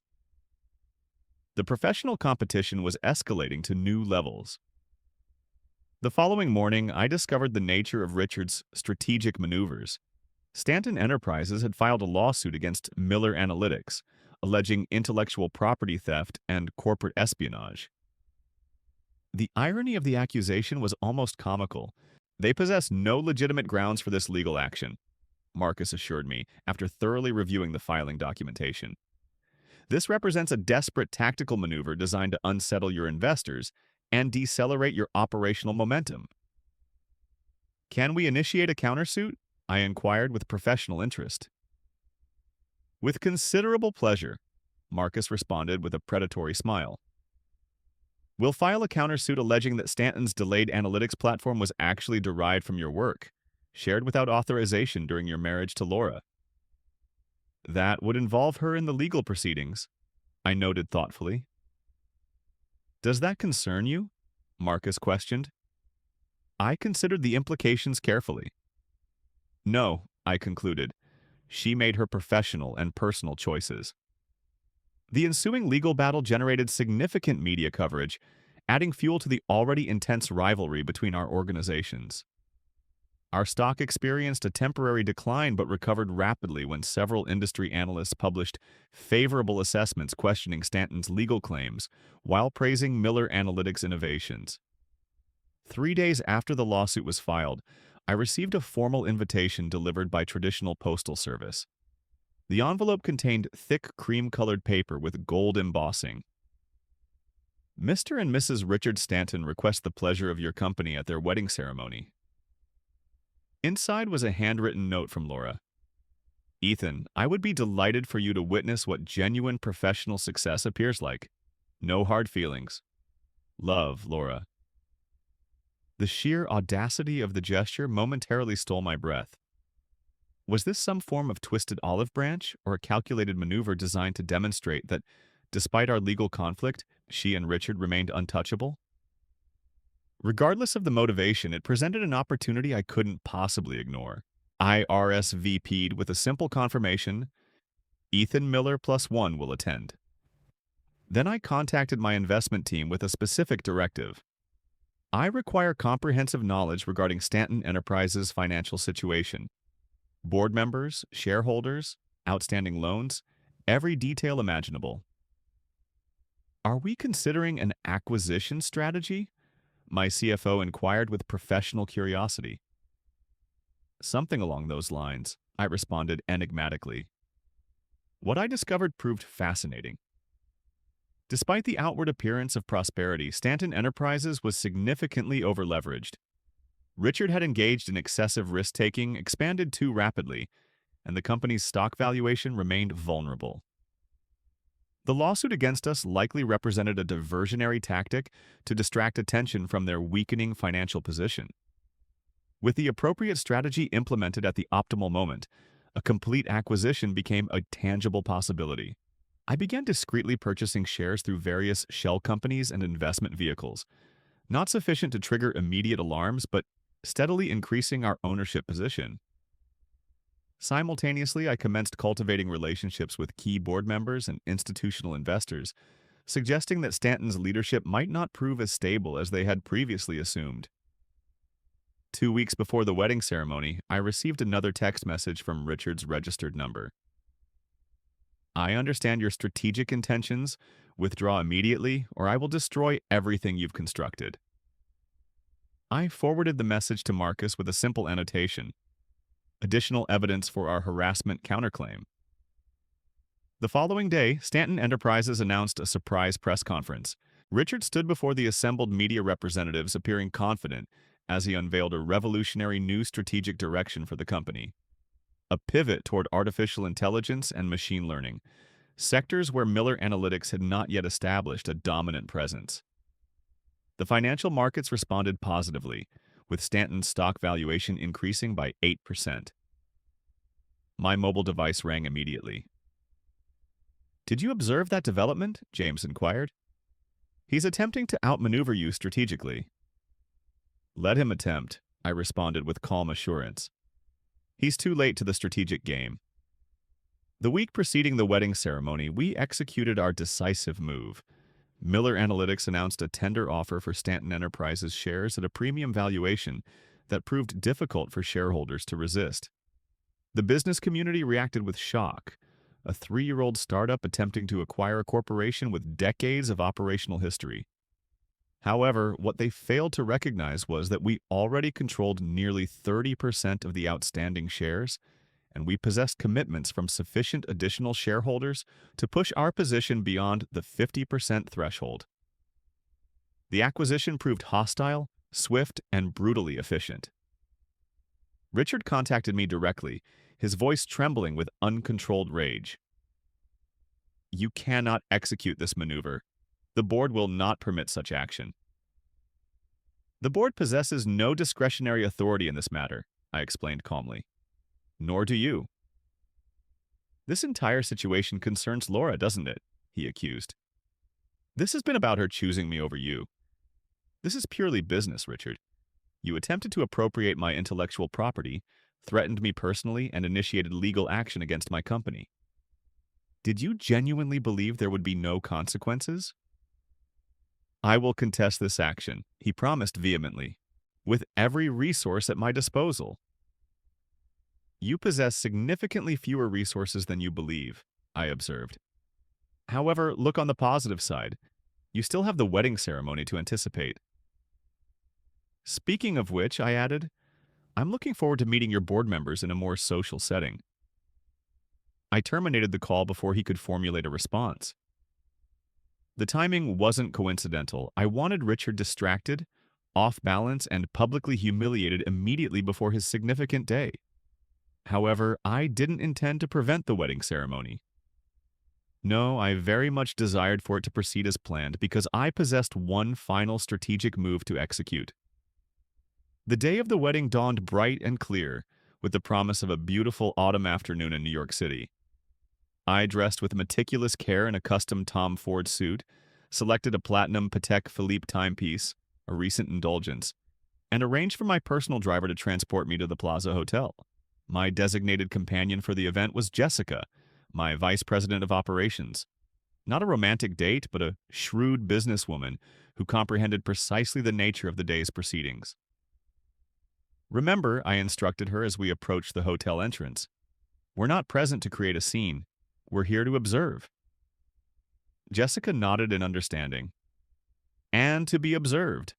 The professional competition was escalating to new levels. The following morning, I discovered the nature of Richard's strategic maneuvers. Stanton Enterprises had filed a lawsuit against Miller Analytics, alleging intellectual property theft and corporate espionage. The irony of the accusation was almost comical. They possess no legitimate grounds for this legal action, Marcus assured me after thoroughly reviewing the filing documentation. This represents a desperate tactical maneuver designed to unsettle your investors and decelerate your operational momentum. Can we initiate a countersuit? I inquired with professional interest. With considerable pleasure, Marcus responded with a predatory smile. We'll file a countersuit alleging that Stanton's delayed analytics platform was actually derived from your work, shared without authorization during your marriage to Laura. That would involve her in the legal proceedings, I noted thoughtfully. Does that concern you? Marcus questioned. I considered the implications carefully. No, I concluded. She made her professional and personal choices. The ensuing legal battle generated significant media coverage, adding fuel to the already intense rivalry between our organizations. Our stock experienced a temporary decline but recovered rapidly when several industry analysts published favorable assessments questioning Stanton's legal claims while praising Miller Analytics innovations. 3 days after the lawsuit was filed, I received a formal invitation delivered by traditional postal service. The envelope contained thick cream-colored paper with gold embossing. Mr. and Mrs. Richard Stanton request the pleasure of your company at their wedding ceremony. Inside was a handwritten note from Laura. Ethan, I would be delighted for you to witness what genuine professional success appears like. No hard feelings. Love, Laura. The sheer audacity of the gesture momentarily stole my breath. Was this some form of twisted olive branch or a calculated maneuver designed to demonstrate that, despite our legal conflict, she and Richard remained untouchable? Regardless of the motivation, it presented an opportunity I couldn't possibly ignore. I RSVP'd with a simple confirmation, Ethan Miller +1 will attend. Then I contacted my investment team with a specific directive. I require comprehensive knowledge regarding Stanton Enterprises' financial situation. Board members, shareholders, outstanding loans, every detail imaginable. Are we considering an acquisition strategy? My CFO inquired with professional curiosity. Something along those lines, I responded enigmatically. What I discovered proved fascinating. Despite the outward appearance of prosperity, Stanton Enterprises was significantly overleveraged. Richard had engaged in excessive risk-taking, expanded too rapidly, and the company's stock valuation remained vulnerable. The lawsuit against us likely represented a diversionary tactic to distract attention from their weakening financial position. With the appropriate strategy implemented at the optimal moment, a complete acquisition became a tangible possibility. I began discreetly purchasing shares through various shell companies and investment vehicles, not sufficient to trigger immediate alarms, but steadily increasing our ownership position. Simultaneously, I commenced cultivating relationships with key board members and institutional investors, suggesting that Stanton's leadership might not prove as stable as they had previously assumed. 2 weeks before the wedding ceremony, I received another text message from Richard's registered number. I understand your strategic intentions. Withdraw immediately, or I will destroy everything you've constructed. I forwarded the message to Marcus with a simple annotation: additional evidence for our harassment counterclaim. The following day, Stanton Enterprises announced a surprise press conference. Richard stood before the assembled media representatives appearing confident as he unveiled a revolutionary new strategic direction for the company. A pivot toward artificial intelligence and machine learning, sectors where Miller Analytics had not yet established a dominant presence. The financial markets responded positively, with Stanton's stock valuation increasing by 8%. My mobile device rang immediately. "Did you observe that development?" James inquired. "He's attempting to outmaneuver you strategically." "Let him attempt," I responded with calm assurance. "He's too late to the strategic game." The week preceding the wedding ceremony, we executed our decisive move. Miller Analytics announced a tender offer for Stanton Enterprises shares at a premium valuation that proved difficult for shareholders to resist. The business community reacted with shock. A 3-year-old startup attempting to acquire a corporation with decades of operational history. However, what they failed to recognize was that we already controlled nearly 30% of the outstanding shares, and we possessed commitments from sufficient additional shareholders to push our position beyond the 50% threshold. The acquisition proved hostile, swift, and brutally efficient. Richard contacted me directly, his voice trembling with uncontrolled rage. "You cannot execute this maneuver. The board will not permit such action." "The board possesses no discretionary authority in this matter," I explained calmly. "Nor do you." "This entire situation concerns Laura, doesn't it?" he accused. "This has been about her choosing me over you. This is purely business, Richard. You attempted to appropriate my intellectual property, threatened me personally, and initiated legal action against my company. Did you genuinely believe there would be no consequences?" "I will contest this action," he promised vehemently, "with every resource at my disposal." "You possess significantly fewer resources than you believe," I observed. "However, look on the positive side. You still have the wedding ceremony to anticipate." "Speaking of which," I added, "I'm looking forward to meeting your board members in a more social setting." I terminated the call before he could formulate a response. The timing wasn't coincidental. I wanted Richard distracted, off balance, and publicly humiliated immediately before his significant day. However, I didn't intend to prevent the wedding ceremony. No, I very much desired for it to proceed as planned because I possessed one final strategic move to execute. The day of the wedding dawned bright and clear, with the promise of a beautiful autumn afternoon in New York City. I dressed with meticulous care in a custom Tom Ford suit, selected a platinum Patek Philippe timepiece, a recent indulgence, and arranged for my personal driver to transport me to the Plaza Hotel. My designated companion for the event was Jessica, my vice president of operations. Not a romantic date, but a shrewd businesswoman who comprehended precisely the nature of the day's proceedings. "Remember," I instructed her as we approached the hotel entrance, "we're not present to create a scene. We're here to observe." Jessica nodded in understanding. And to be observed.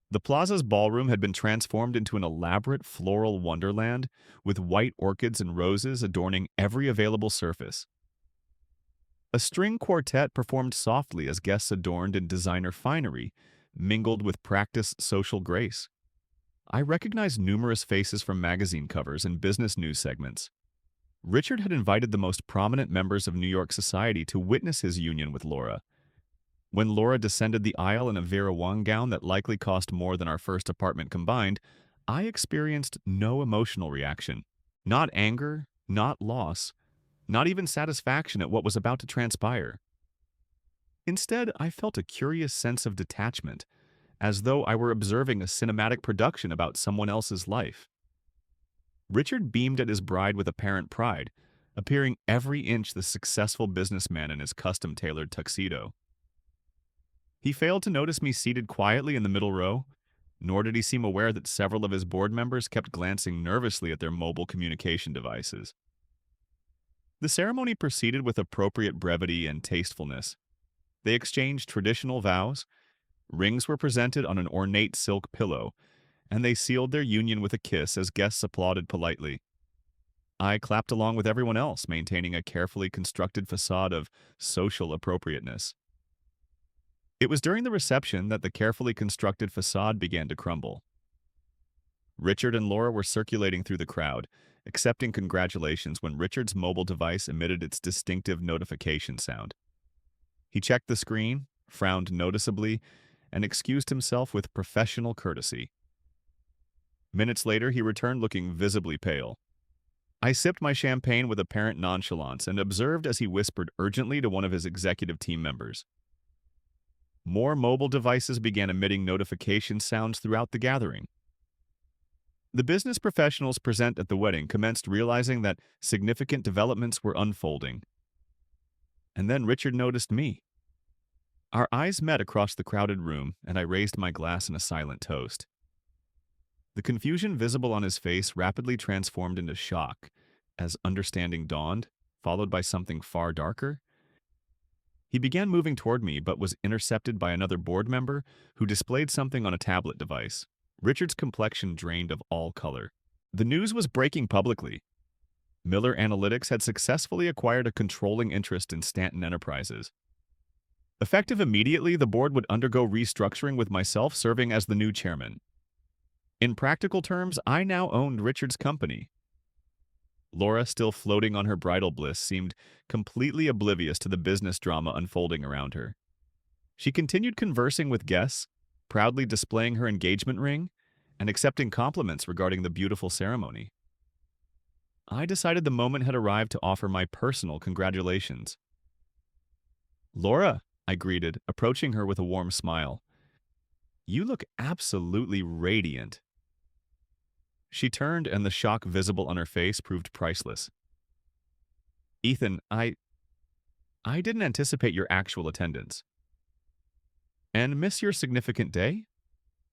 The plaza's ballroom had been transformed into an elaborate floral wonderland with white orchids and roses adorning every available surface. A string quartet performed softly as guests adorned in designer finery, mingled with practiced social grace. I recognized numerous faces from magazine covers and business news segments. Richard had invited the most prominent members of New York society to witness his union with Laura. When Laura descended the aisle in a Vera Wang gown that likely cost more than our first apartment combined, I experienced no emotional reaction. Not anger, not loss, not even satisfaction at what was about to transpire. Instead, I felt a curious sense of detachment, as though I were observing a cinematic production about someone else's life. Richard beamed at his bride with apparent pride, appearing every inch the successful businessman in his custom-tailored tuxedo. He failed to notice me seated quietly in the middle row, nor did he seem aware that several of his board members kept glancing nervously at their mobile communication devices. The ceremony proceeded with appropriate brevity and tastefulness. They exchanged traditional vows, rings were presented on an ornate silk pillow, and they sealed their union with a kiss as guests applauded politely. I clapped along with everyone else, maintaining a carefully constructed facade of social appropriateness. It was during the reception that the carefully constructed facade began to crumble. Richard and Laura were circulating through the crowd, accepting congratulations when Richard's mobile device emitted its distinctive notification sound. He checked the screen, frowned noticeably, and excused himself with professional courtesy. Minutes later, he returned looking visibly pale. I sipped my champagne with apparent nonchalance and observed as he whispered urgently to one of his executive team members. More mobile devices began emitting notification sounds throughout the gathering. The business professionals present at the wedding commenced realizing that significant developments were unfolding. And then Richard noticed me. Our eyes met across the crowded room, and I raised my glass in a silent toast. The confusion visible on his face rapidly transformed into shock as understanding dawned, followed by something far darker. He began moving toward me, but was intercepted by another board member who displayed something on a tablet device. Richard's complexion drained of all color. The news was breaking publicly. Miller Analytics had successfully acquired a controlling interest in Stanton Enterprises. Effective immediately, the board would undergo restructuring with myself serving as the new chairman. In practical terms, I now owned Richard's company. Laura, still floating on her bridal bliss, seemed completely oblivious to the business drama unfolding around her. She continued conversing with guests, proudly displaying her engagement ring, and accepting compliments regarding the beautiful ceremony. I decided the moment had arrived to offer my personal congratulations. "Laura," I greeted, approaching her with a warm smile. "You look absolutely radiant." She turned, and the shock visible on her face proved priceless. "Ethan, I didn't anticipate your actual attendance." "And miss your significant day?"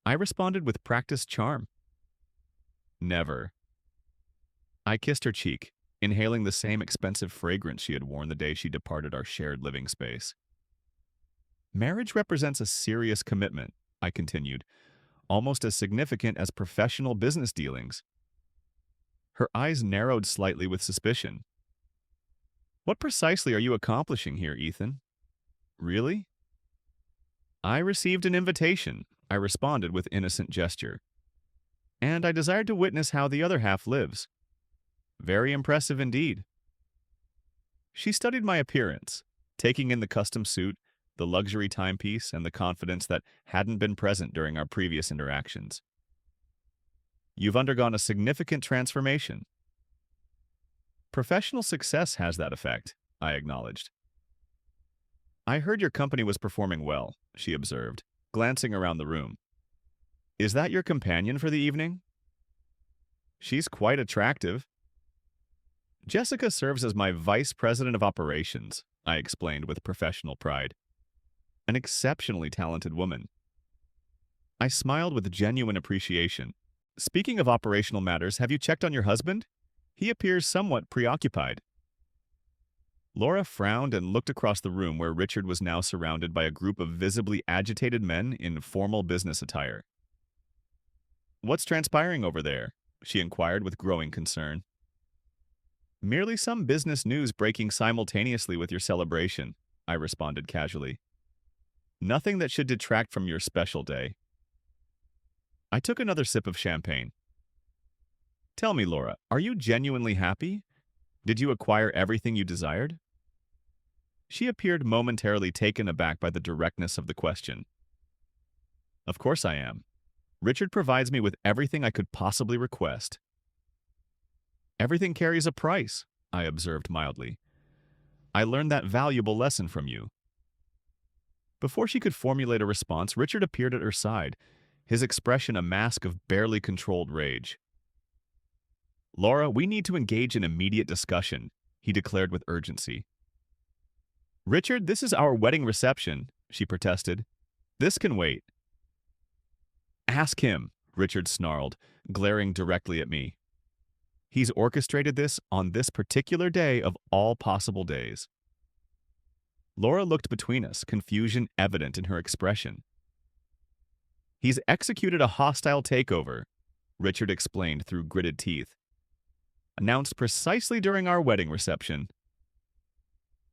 I responded with practiced charm. "Never." I kissed her cheek, inhaling the same expensive fragrance she had worn the day she departed our shared living space. "Marriage represents a serious commitment," I continued, "almost as significant as professional business dealings." Her eyes narrowed slightly with suspicion. "What precisely are you accomplishing here, Ethan?" "Really?" "I received an invitation," I responded with innocent gesture. "And I desired to witness how the other half lives." "Very impressive indeed." She studied my appearance, taking in the custom suit, the luxury timepiece, and the confidence that hadn't been present during our previous interactions. "You've undergone a significant transformation." "Professional success has that effect," I acknowledged. "I heard your company was performing well," she observed, glancing around the room. "Is that your companion for the evening?" "She's quite attractive." "Jessica serves as my vice president of operations," I explained with professional pride. "An exceptionally talented woman." I smiled with genuine appreciation. "Speaking of operational matters, have you checked on your husband? He appears somewhat preoccupied." Laura frowned and looked across the room where Richard was now surrounded by a group of visibly agitated men in formal business attire. "What's transpiring over there?" she inquired with growing concern. "Merely some business news breaking simultaneously with your celebration," I responded casually. "Nothing that should detract from your special day." I took another sip of champagne. "Tell me, Laura, are you genuinely happy? Did you acquire everything you desired?" She appeared momentarily taken aback by the directness of the question. "Of course I am. Richard provides me with everything I could possibly request." "Everything carries a price," I observed mildly. "I learned that valuable lesson from you." Before she could formulate a response, Richard appeared at her side, his expression a mask of barely controlled rage. "Laura, we need to engage in immediate discussion," he declared with urgency. "Richard, this is our wedding reception," she protested. "This can wait." "Ask him," Richard snarled, glaring directly at me. He's orchestrated this on this particular day of all possible days. Laura looked between us, confusion evident in her expression. He's executed a hostile takeover, Richard explained through gritted teeth. Announced precisely during our wedding reception.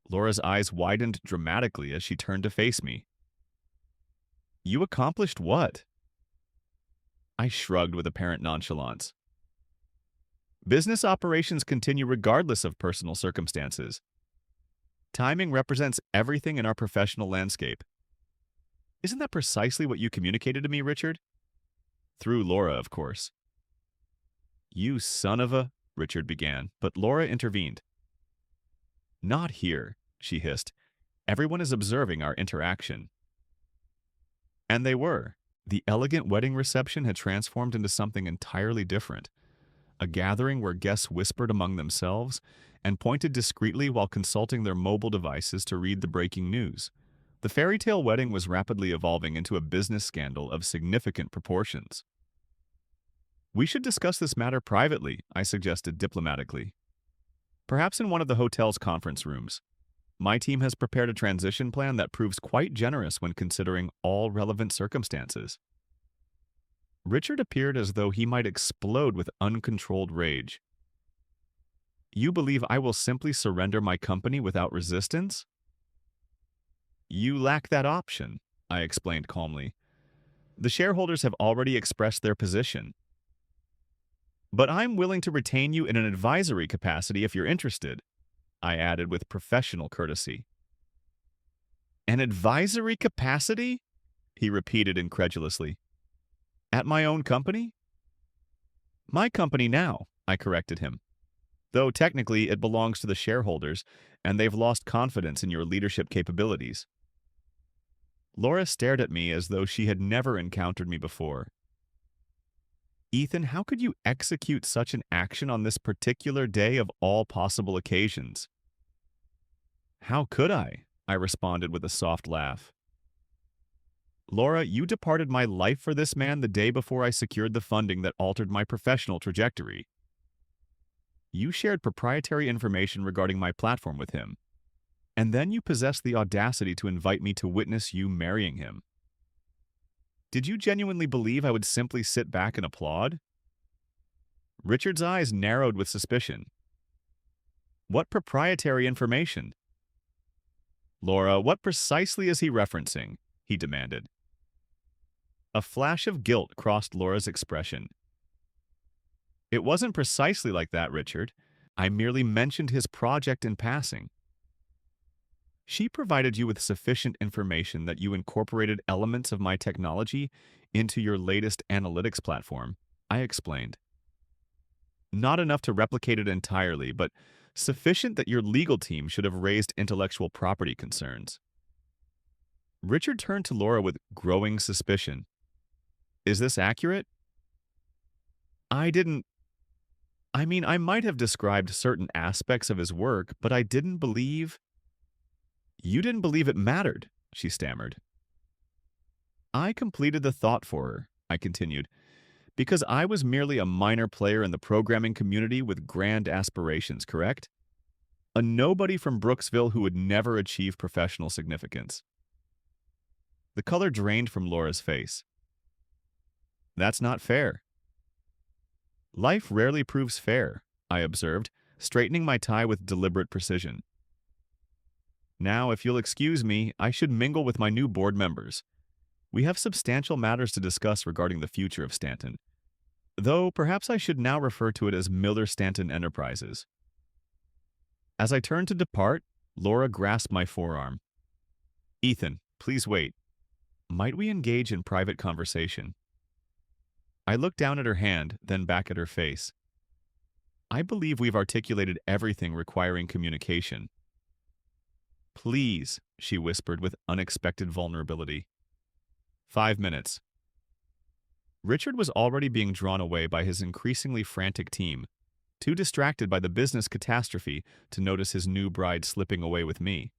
Laura's eyes widened dramatically as she turned to face me. You accomplished what? I shrugged with apparent nonchalance. Business operations continue regardless of personal circumstances. Timing represents everything in our professional landscape. Isn't that precisely what you communicated to me, Richard? Through Laura, of course. You son of a... Richard began, but Laura intervened. Not here, she hissed. Everyone is observing our interaction. And they were. The elegant wedding reception had transformed into something entirely different. A gathering where guests whispered among themselves and pointed discreetly while consulting their mobile devices to read the breaking news. The fairy tale wedding was rapidly evolving into a business scandal of significant proportions. We should discuss this matter privately, I suggested diplomatically. Perhaps in one of the hotel's conference rooms. My team has prepared a transition plan that proves quite generous when considering all relevant circumstances. Richard appeared as though he might explode with uncontrolled rage. You believe I will simply surrender my company without resistance? You lack that option, I explained calmly. The shareholders have already expressed their position. But I'm willing to retain you in an advisory capacity if you're interested, I added with professional courtesy. An advisory capacity? He repeated incredulously. At my own company? My company now, I corrected him. Though technically it belongs to the shareholders, and they've lost confidence in your leadership capabilities. Laura stared at me as though she had never encountered me before. Ethan, how could you execute such an action on this particular day of all possible occasions? How could I? I responded with a soft laugh. Laura, you departed my life for this man the day before I secured the funding that altered my professional trajectory. You shared proprietary information regarding my platform with him, and then you possessed the audacity to invite me to witness you marrying him. Did you genuinely believe I would simply sit back and applaud? Richard's eyes narrowed with suspicion. What proprietary information? Laura, what precisely is he referencing? He demanded. A flash of guilt crossed Laura's expression. It wasn't precisely like that, Richard. I merely mentioned his project in passing. She provided you with sufficient information that you incorporated elements of my technology into your latest analytics platform, I explained. Not enough to replicate it entirely, but sufficient that your legal team should have raised intellectual property concerns. Richard turned to Laura with growing suspicion. Is this accurate? I might have described certain aspects of his work, but I didn't believe... You didn't believe it mattered, she stammered. I completed the thought for her, I continued, because I was merely a minor player in the programming community with grand aspirations, correct? A nobody from Brooksville who would never achieve professional significance. The color drained from Laura's face. That's not fair. Life rarely proves fair, I observed, straightening my tie with deliberate precision. Now, if you'll excuse me, I should mingle with my new board members. We have substantial matters to discuss regarding the future of Stanton, though perhaps I should now refer to it as Miller Stanton Enterprises. As I turned to depart, Laura grasped my forearm. Ethan, please wait. Might we engage in private conversation? I looked down at her hand, then back at her face. I believe we've articulated everything requiring communication. Please, she whispered with unexpected vulnerability. 5 minutes. Richard was already being drawn away by his increasingly frantic team, too distracted by the business catastrophe to notice his new bride slipping away with me.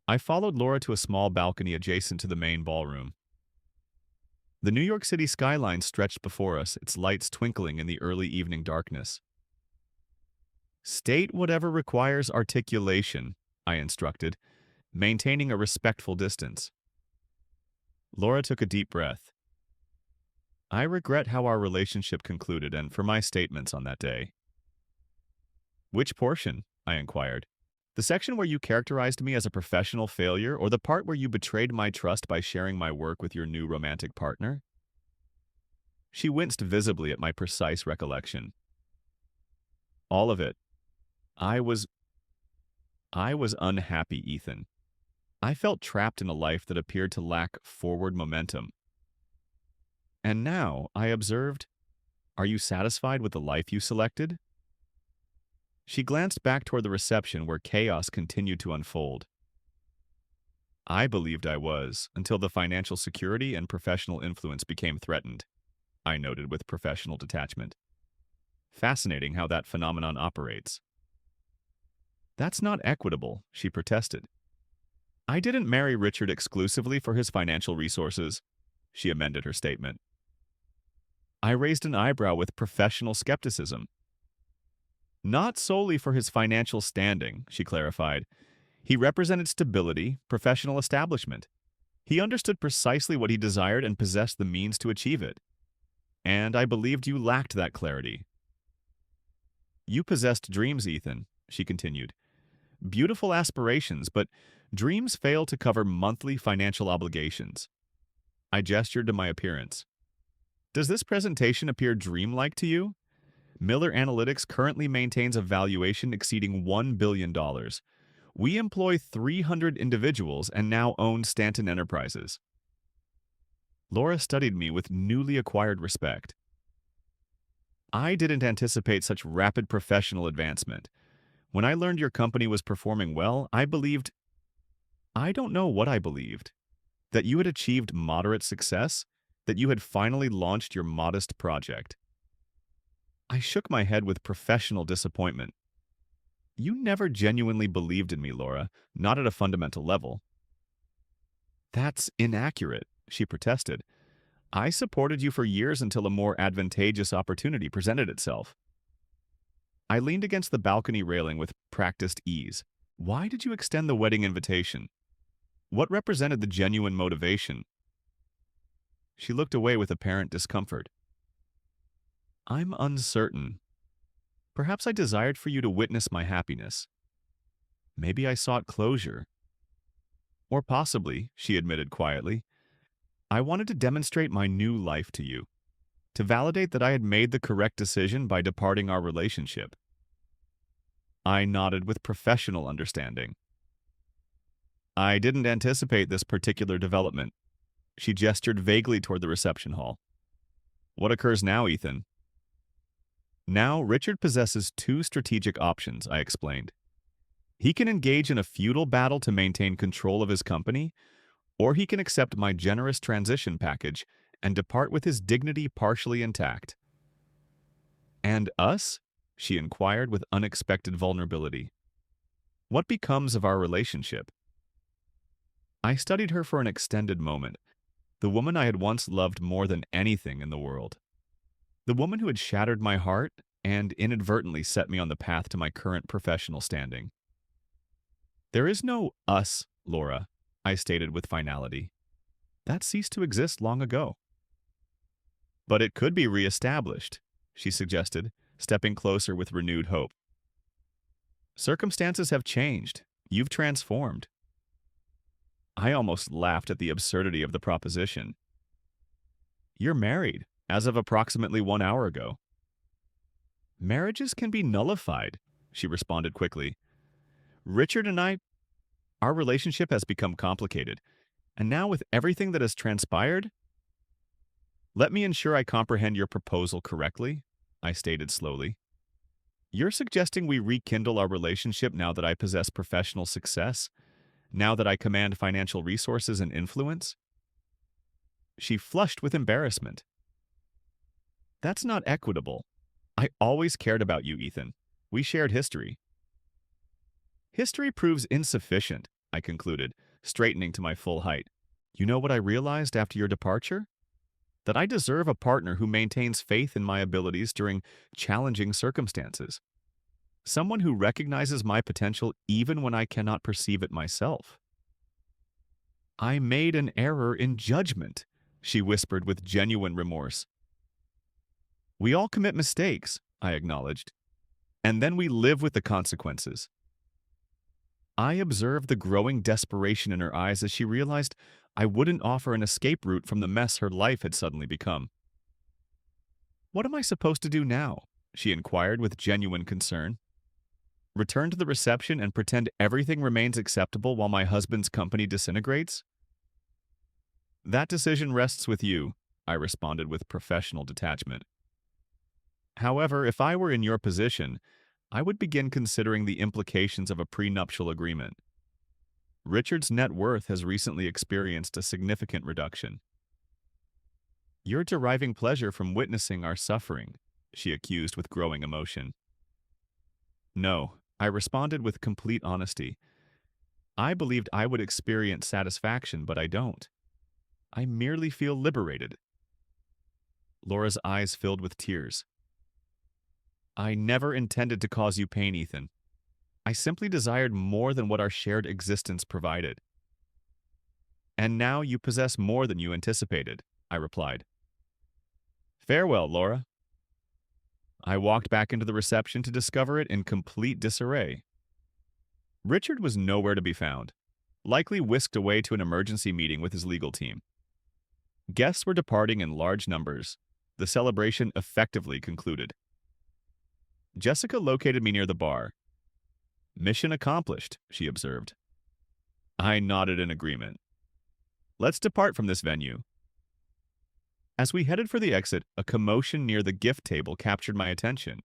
I followed Laura to a small balcony adjacent to the main ballroom. The New York City skyline stretched before us, its lights twinkling in the early evening darkness. State whatever requires articulation, I instructed, maintaining a respectful distance. Laura took a deep breath. I regret how our relationship concluded and for my statements on that day. Which portion? I inquired. The section where you characterized me as a professional failure or the part where you betrayed my trust by sharing my work with your new romantic partner? She winced visibly at my precise recollection. All of it. I was unhappy, Ethan. I felt trapped in a life that appeared to lack forward momentum. And now, I observed, are you satisfied with the life you selected? She glanced back toward the reception where chaos continued to unfold. I believed I was, until the financial security and professional influence became threatened, I noted with professional detachment. Fascinating how that phenomenon operates. That's not equitable, she protested. I didn't marry Richard exclusively for his financial resources, she amended her statement. I raised an eyebrow with professional skepticism. Not solely for his financial standing, she clarified. He represented stability, professional establishment. He understood precisely what he desired and possessed the means to achieve it. And I believed you lacked that clarity. You possessed dreams, Ethan, she continued. Beautiful aspirations, but dreams fail to cover monthly financial obligations. I gestured to my appearance. Does this presentation appear dreamlike to you? Miller Analytics currently maintains a valuation exceeding $1 billion. We employ 300 individuals and now own Stanton Enterprises. Laura studied me with newly acquired respect. I didn't anticipate such rapid professional advancement. When I learned your company was performing well, I don't know what I believed. That you had achieved moderate success, that you had finally launched your modest project. I shook my head with professional disappointment. You never genuinely believed in me, Laura, not at a fundamental level. That's inaccurate, she protested. I supported you for years until a more advantageous opportunity presented itself. I leaned against the balcony railing with practiced ease. Why did you extend the wedding invitation? What represented the genuine motivation? She looked away with apparent discomfort. I'm uncertain. Perhaps I desired for you to witness my happiness. Maybe I sought closure. Or possibly, she admitted quietly, I wanted to demonstrate my new life to you, to validate that I had made the correct decision by departing our relationship. I nodded with professional understanding. I didn't anticipate this particular development. She gestured vaguely toward the reception hall. What occurs now, Ethan? Now, Richard possesses two strategic options, I explained. He can engage in a futile battle to maintain control of his company, or he can accept my generous transition package and depart with his dignity partially intact. And us? She inquired with unexpected vulnerability. What becomes of our relationship? I studied her for an extended moment, the woman I had once loved more than anything in the world. The woman who had shattered my heart and inadvertently set me on the path to my current professional standing. There is no us, Laura, I stated with finality. That ceased to exist long ago. But it could be reestablished, she suggested, stepping closer with renewed hope. Circumstances have changed. You've transformed. I almost laughed at the absurdity of the proposition. You're married, as of approximately 1 hour ago. Marriages can be nullified, she responded quickly. Richard and our relationship has become complicated, and now with everything that has transpired, let me ensure I comprehend your proposal correctly, I stated slowly. You're suggesting we rekindle our relationship now that I possess professional success? Now that I command financial resources and influence? She flushed with embarrassment. That's not equitable. I always cared about you, Ethan. We shared history. History proves insufficient, I concluded, straightening to my full height. You know what I realized after your departure? that I deserve a partner who maintains faith in my abilities during challenging circumstances. Someone who recognizes my potential even when I cannot perceive it myself. I made an error in judgment, she whispered with genuine remorse. We all commit mistakes, I acknowledged, and then we live with the consequences. I observed the growing desperation in her eyes as she realized I wouldn't offer an escape route from the mess her life had suddenly become. What am I supposed to do now? She inquired with genuine concern. Return to the reception and pretend everything remains acceptable while my husband's company disintegrates? That decision rests with you, I responded with professional detachment. However, if I were in your position, I would begin considering the implications of a prenuptial agreement. Richard's net worth has recently experienced a significant reduction. You're deriving pleasure from witnessing our suffering, she accused with growing emotion. No, I responded with complete honesty. I believed I would experience satisfaction, but I don't. I merely feel liberated. Laura's eyes filled with tears. I never intended to cause you pain, Ethan. I simply desired more than what our shared existence provided. And now you possess more than you anticipated, I replied. Farewell, Laura. I walked back into the reception to discover it in complete disarray. Richard was nowhere to be found, likely whisked away to an emergency meeting with his legal team. Guests were departing in large numbers. The celebration effectively concluded. Jessica located me near the bar. Mission accomplished, she observed. I nodded in agreement. Let's depart from this venue. As we headed for the exit, a commotion near the gift table captured my attention.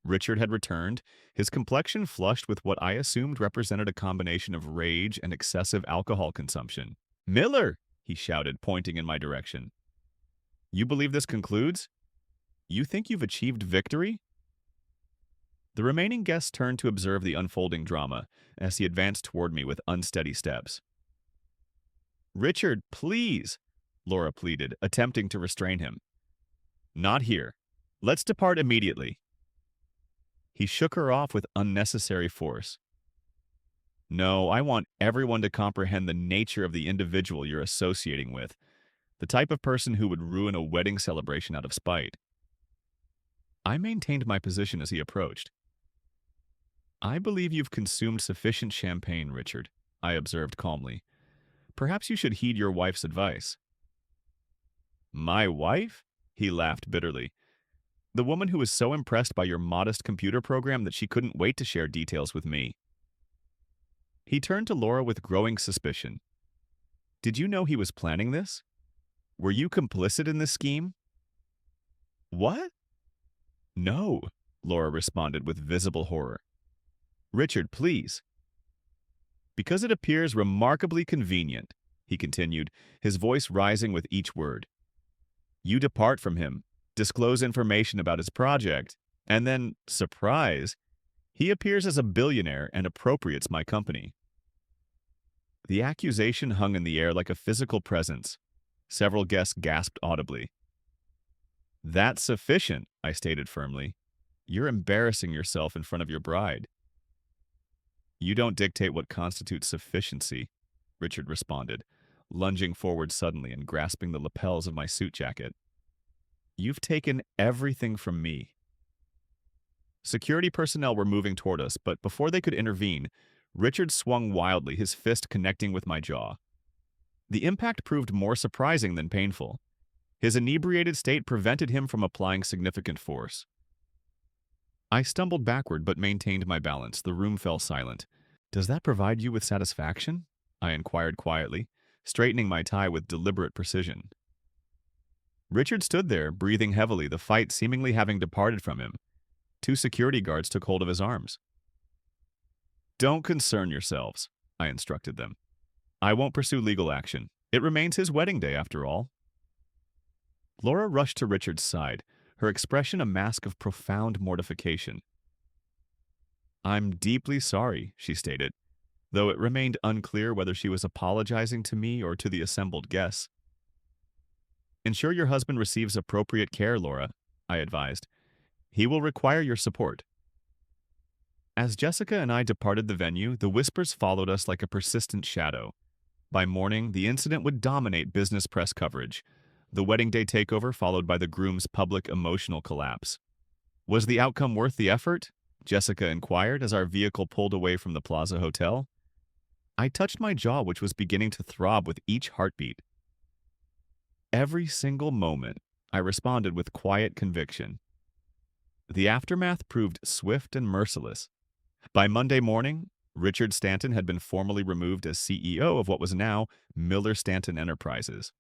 Richard had returned, his complexion flushed with what I assumed represented a combination of rage and excessive alcohol consumption. Miller, he shouted, pointing in my direction. You believe this concludes? You think you've achieved victory? The remaining guests turned to observe the unfolding drama as he advanced toward me with unsteady steps. Richard, please, Laura pleaded, attempting to restrain him. Not here. Let's depart immediately. He shook her off with unnecessary force. No, I want everyone to comprehend the nature of the individual you're associating with, the type of person who would ruin a wedding celebration out of spite. I maintained my position as he approached. I believe you've consumed sufficient champagne, Richard, I observed calmly. Perhaps you should heed your wife's advice. My wife? He laughed bitterly. The woman who was so impressed by your modest computer program that she couldn't wait to share details with me. He turned to Laura with growing suspicion. Did you know he was planning this? Were you complicit in this scheme? What? No, Laura responded with visible horror. Richard, please. Because it appears remarkably convenient, he continued, his voice rising with each word. You depart from him, disclose information about his project, and then, surprise, he appears as a billionaire and appropriates my company. The accusation hung in the air like a physical presence. Several guests gasped audibly. That's sufficient, I stated firmly. You're embarrassing yourself in front of your bride. You don't dictate what constitutes sufficiency, Richard responded, lunging forward suddenly and grasping the lapels of my suit jacket. You've taken everything from me. Security personnel were moving toward us, but before they could intervene, Richard swung wildly, his fist connecting with my jaw. The impact proved more surprising than painful. His inebriated state prevented him from applying significant force. I stumbled backward but maintained my balance. The room fell silent. Does that provide you with satisfaction? I inquired quietly, straightening my tie with deliberate precision. Richard stood there, breathing heavily, the fight seemingly having departed from him. 2 security guards took hold of his arms. Don't concern yourselves, I instructed them. I won't pursue legal action. It remains his wedding day, after all. Laura rushed to Richard's side, her expression a mask of profound mortification. I'm deeply sorry, she stated, though it remained unclear whether she was apologizing to me or to the assembled guests. Ensure your husband receives appropriate care, Laura, I advised. He will require your support. As Jessica and I departed the venue, the whispers followed us like a persistent shadow. By morning, the incident would dominate business press coverage, the wedding day takeover followed by the groom's public emotional collapse. Was the outcome worth the effort? Jessica inquired as our vehicle pulled away from the Plaza Hotel. I touched my jaw, which was beginning to throb with each heartbeat. Every single moment, I responded with quiet conviction. The aftermath proved swift and merciless. By Monday morning, Richard Stanton had been formally removed as CEO of what was now Miller Stanton Enterprises.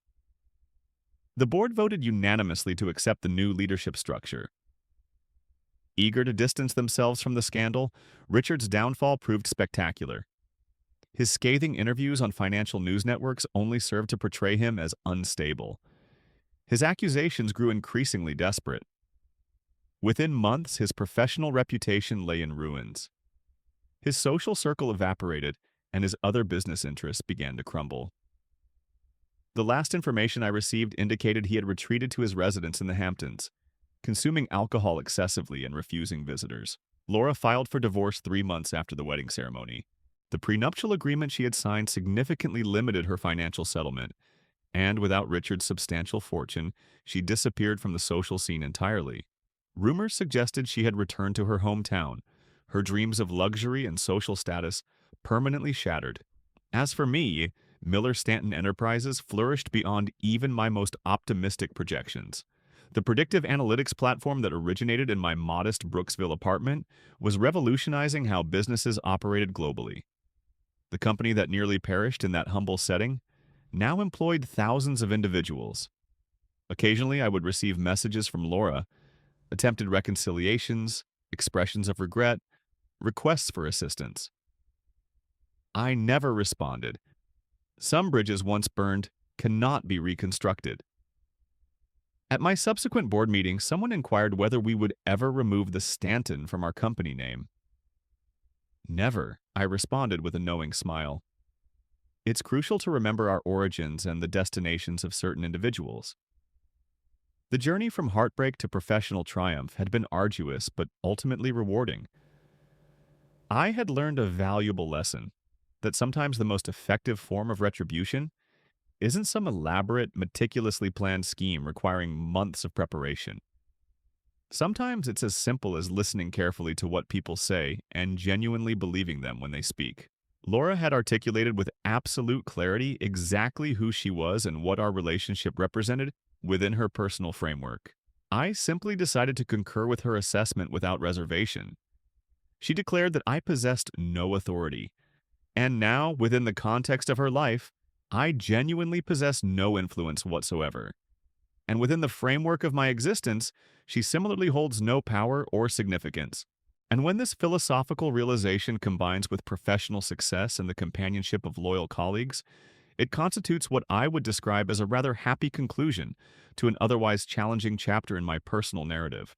The board voted unanimously to accept the new leadership structure. Eager to distance themselves from the scandal, Richard's downfall proved spectacular. His scathing interviews on financial news networks only served to portray him as unstable. His accusations grew increasingly desperate. Within months, his professional reputation lay in ruins. His social circle evaporated, and his other business interests began to crumble. The last information I received indicated he had retreated to his residence in the Hamptons, consuming alcohol excessively and refusing visitors. Laura filed for divorce 3 months after the wedding ceremony. The prenuptial agreement she had signed significantly limited her financial settlement, and without Richard's substantial fortune, she disappeared from the social scene entirely. Rumors suggested she had returned to her hometown, her dreams of luxury and social status permanently shattered. As for me, Miller Stanton Enterprises flourished beyond even my most optimistic projections. The predictive analytics platform that originated in my modest Brooksville apartment was revolutionizing how businesses operated globally. The company that nearly perished in that humble setting now employed thousands of individuals. Occasionally, I would receive messages from Laura, attempted reconciliations, expressions of regret, requests for assistance. I never responded. Some bridges once burned cannot be reconstructed. At my subsequent board meeting, someone inquired whether we would ever remove the Stanton from our company name. Never, I responded with a knowing smile. It's crucial to remember our origins and the destinations of certain individuals. The journey from heartbreak to professional triumph had been arduous but ultimately rewarding. I had learned a valuable lesson, that sometimes the most effective form of retribution isn't some elaborate, meticulously planned scheme requiring months of preparation. Sometimes it's as simple as listening carefully to what people say and genuinely believing them when they speak. Laura had articulated with absolute clarity exactly who she was and what our relationship represented within her personal framework. I simply decided to concur with her assessment without reservation. She declared that I possessed no authority, and now, within the context of her life, I genuinely possess no influence whatsoever. And within the framework of my existence, she similarly holds no power or significance. And when this philosophical realization combines with professional success and the companionship of loyal colleagues, it constitutes what I would describe as a rather happy conclusion to an otherwise challenging chapter in my personal narrative.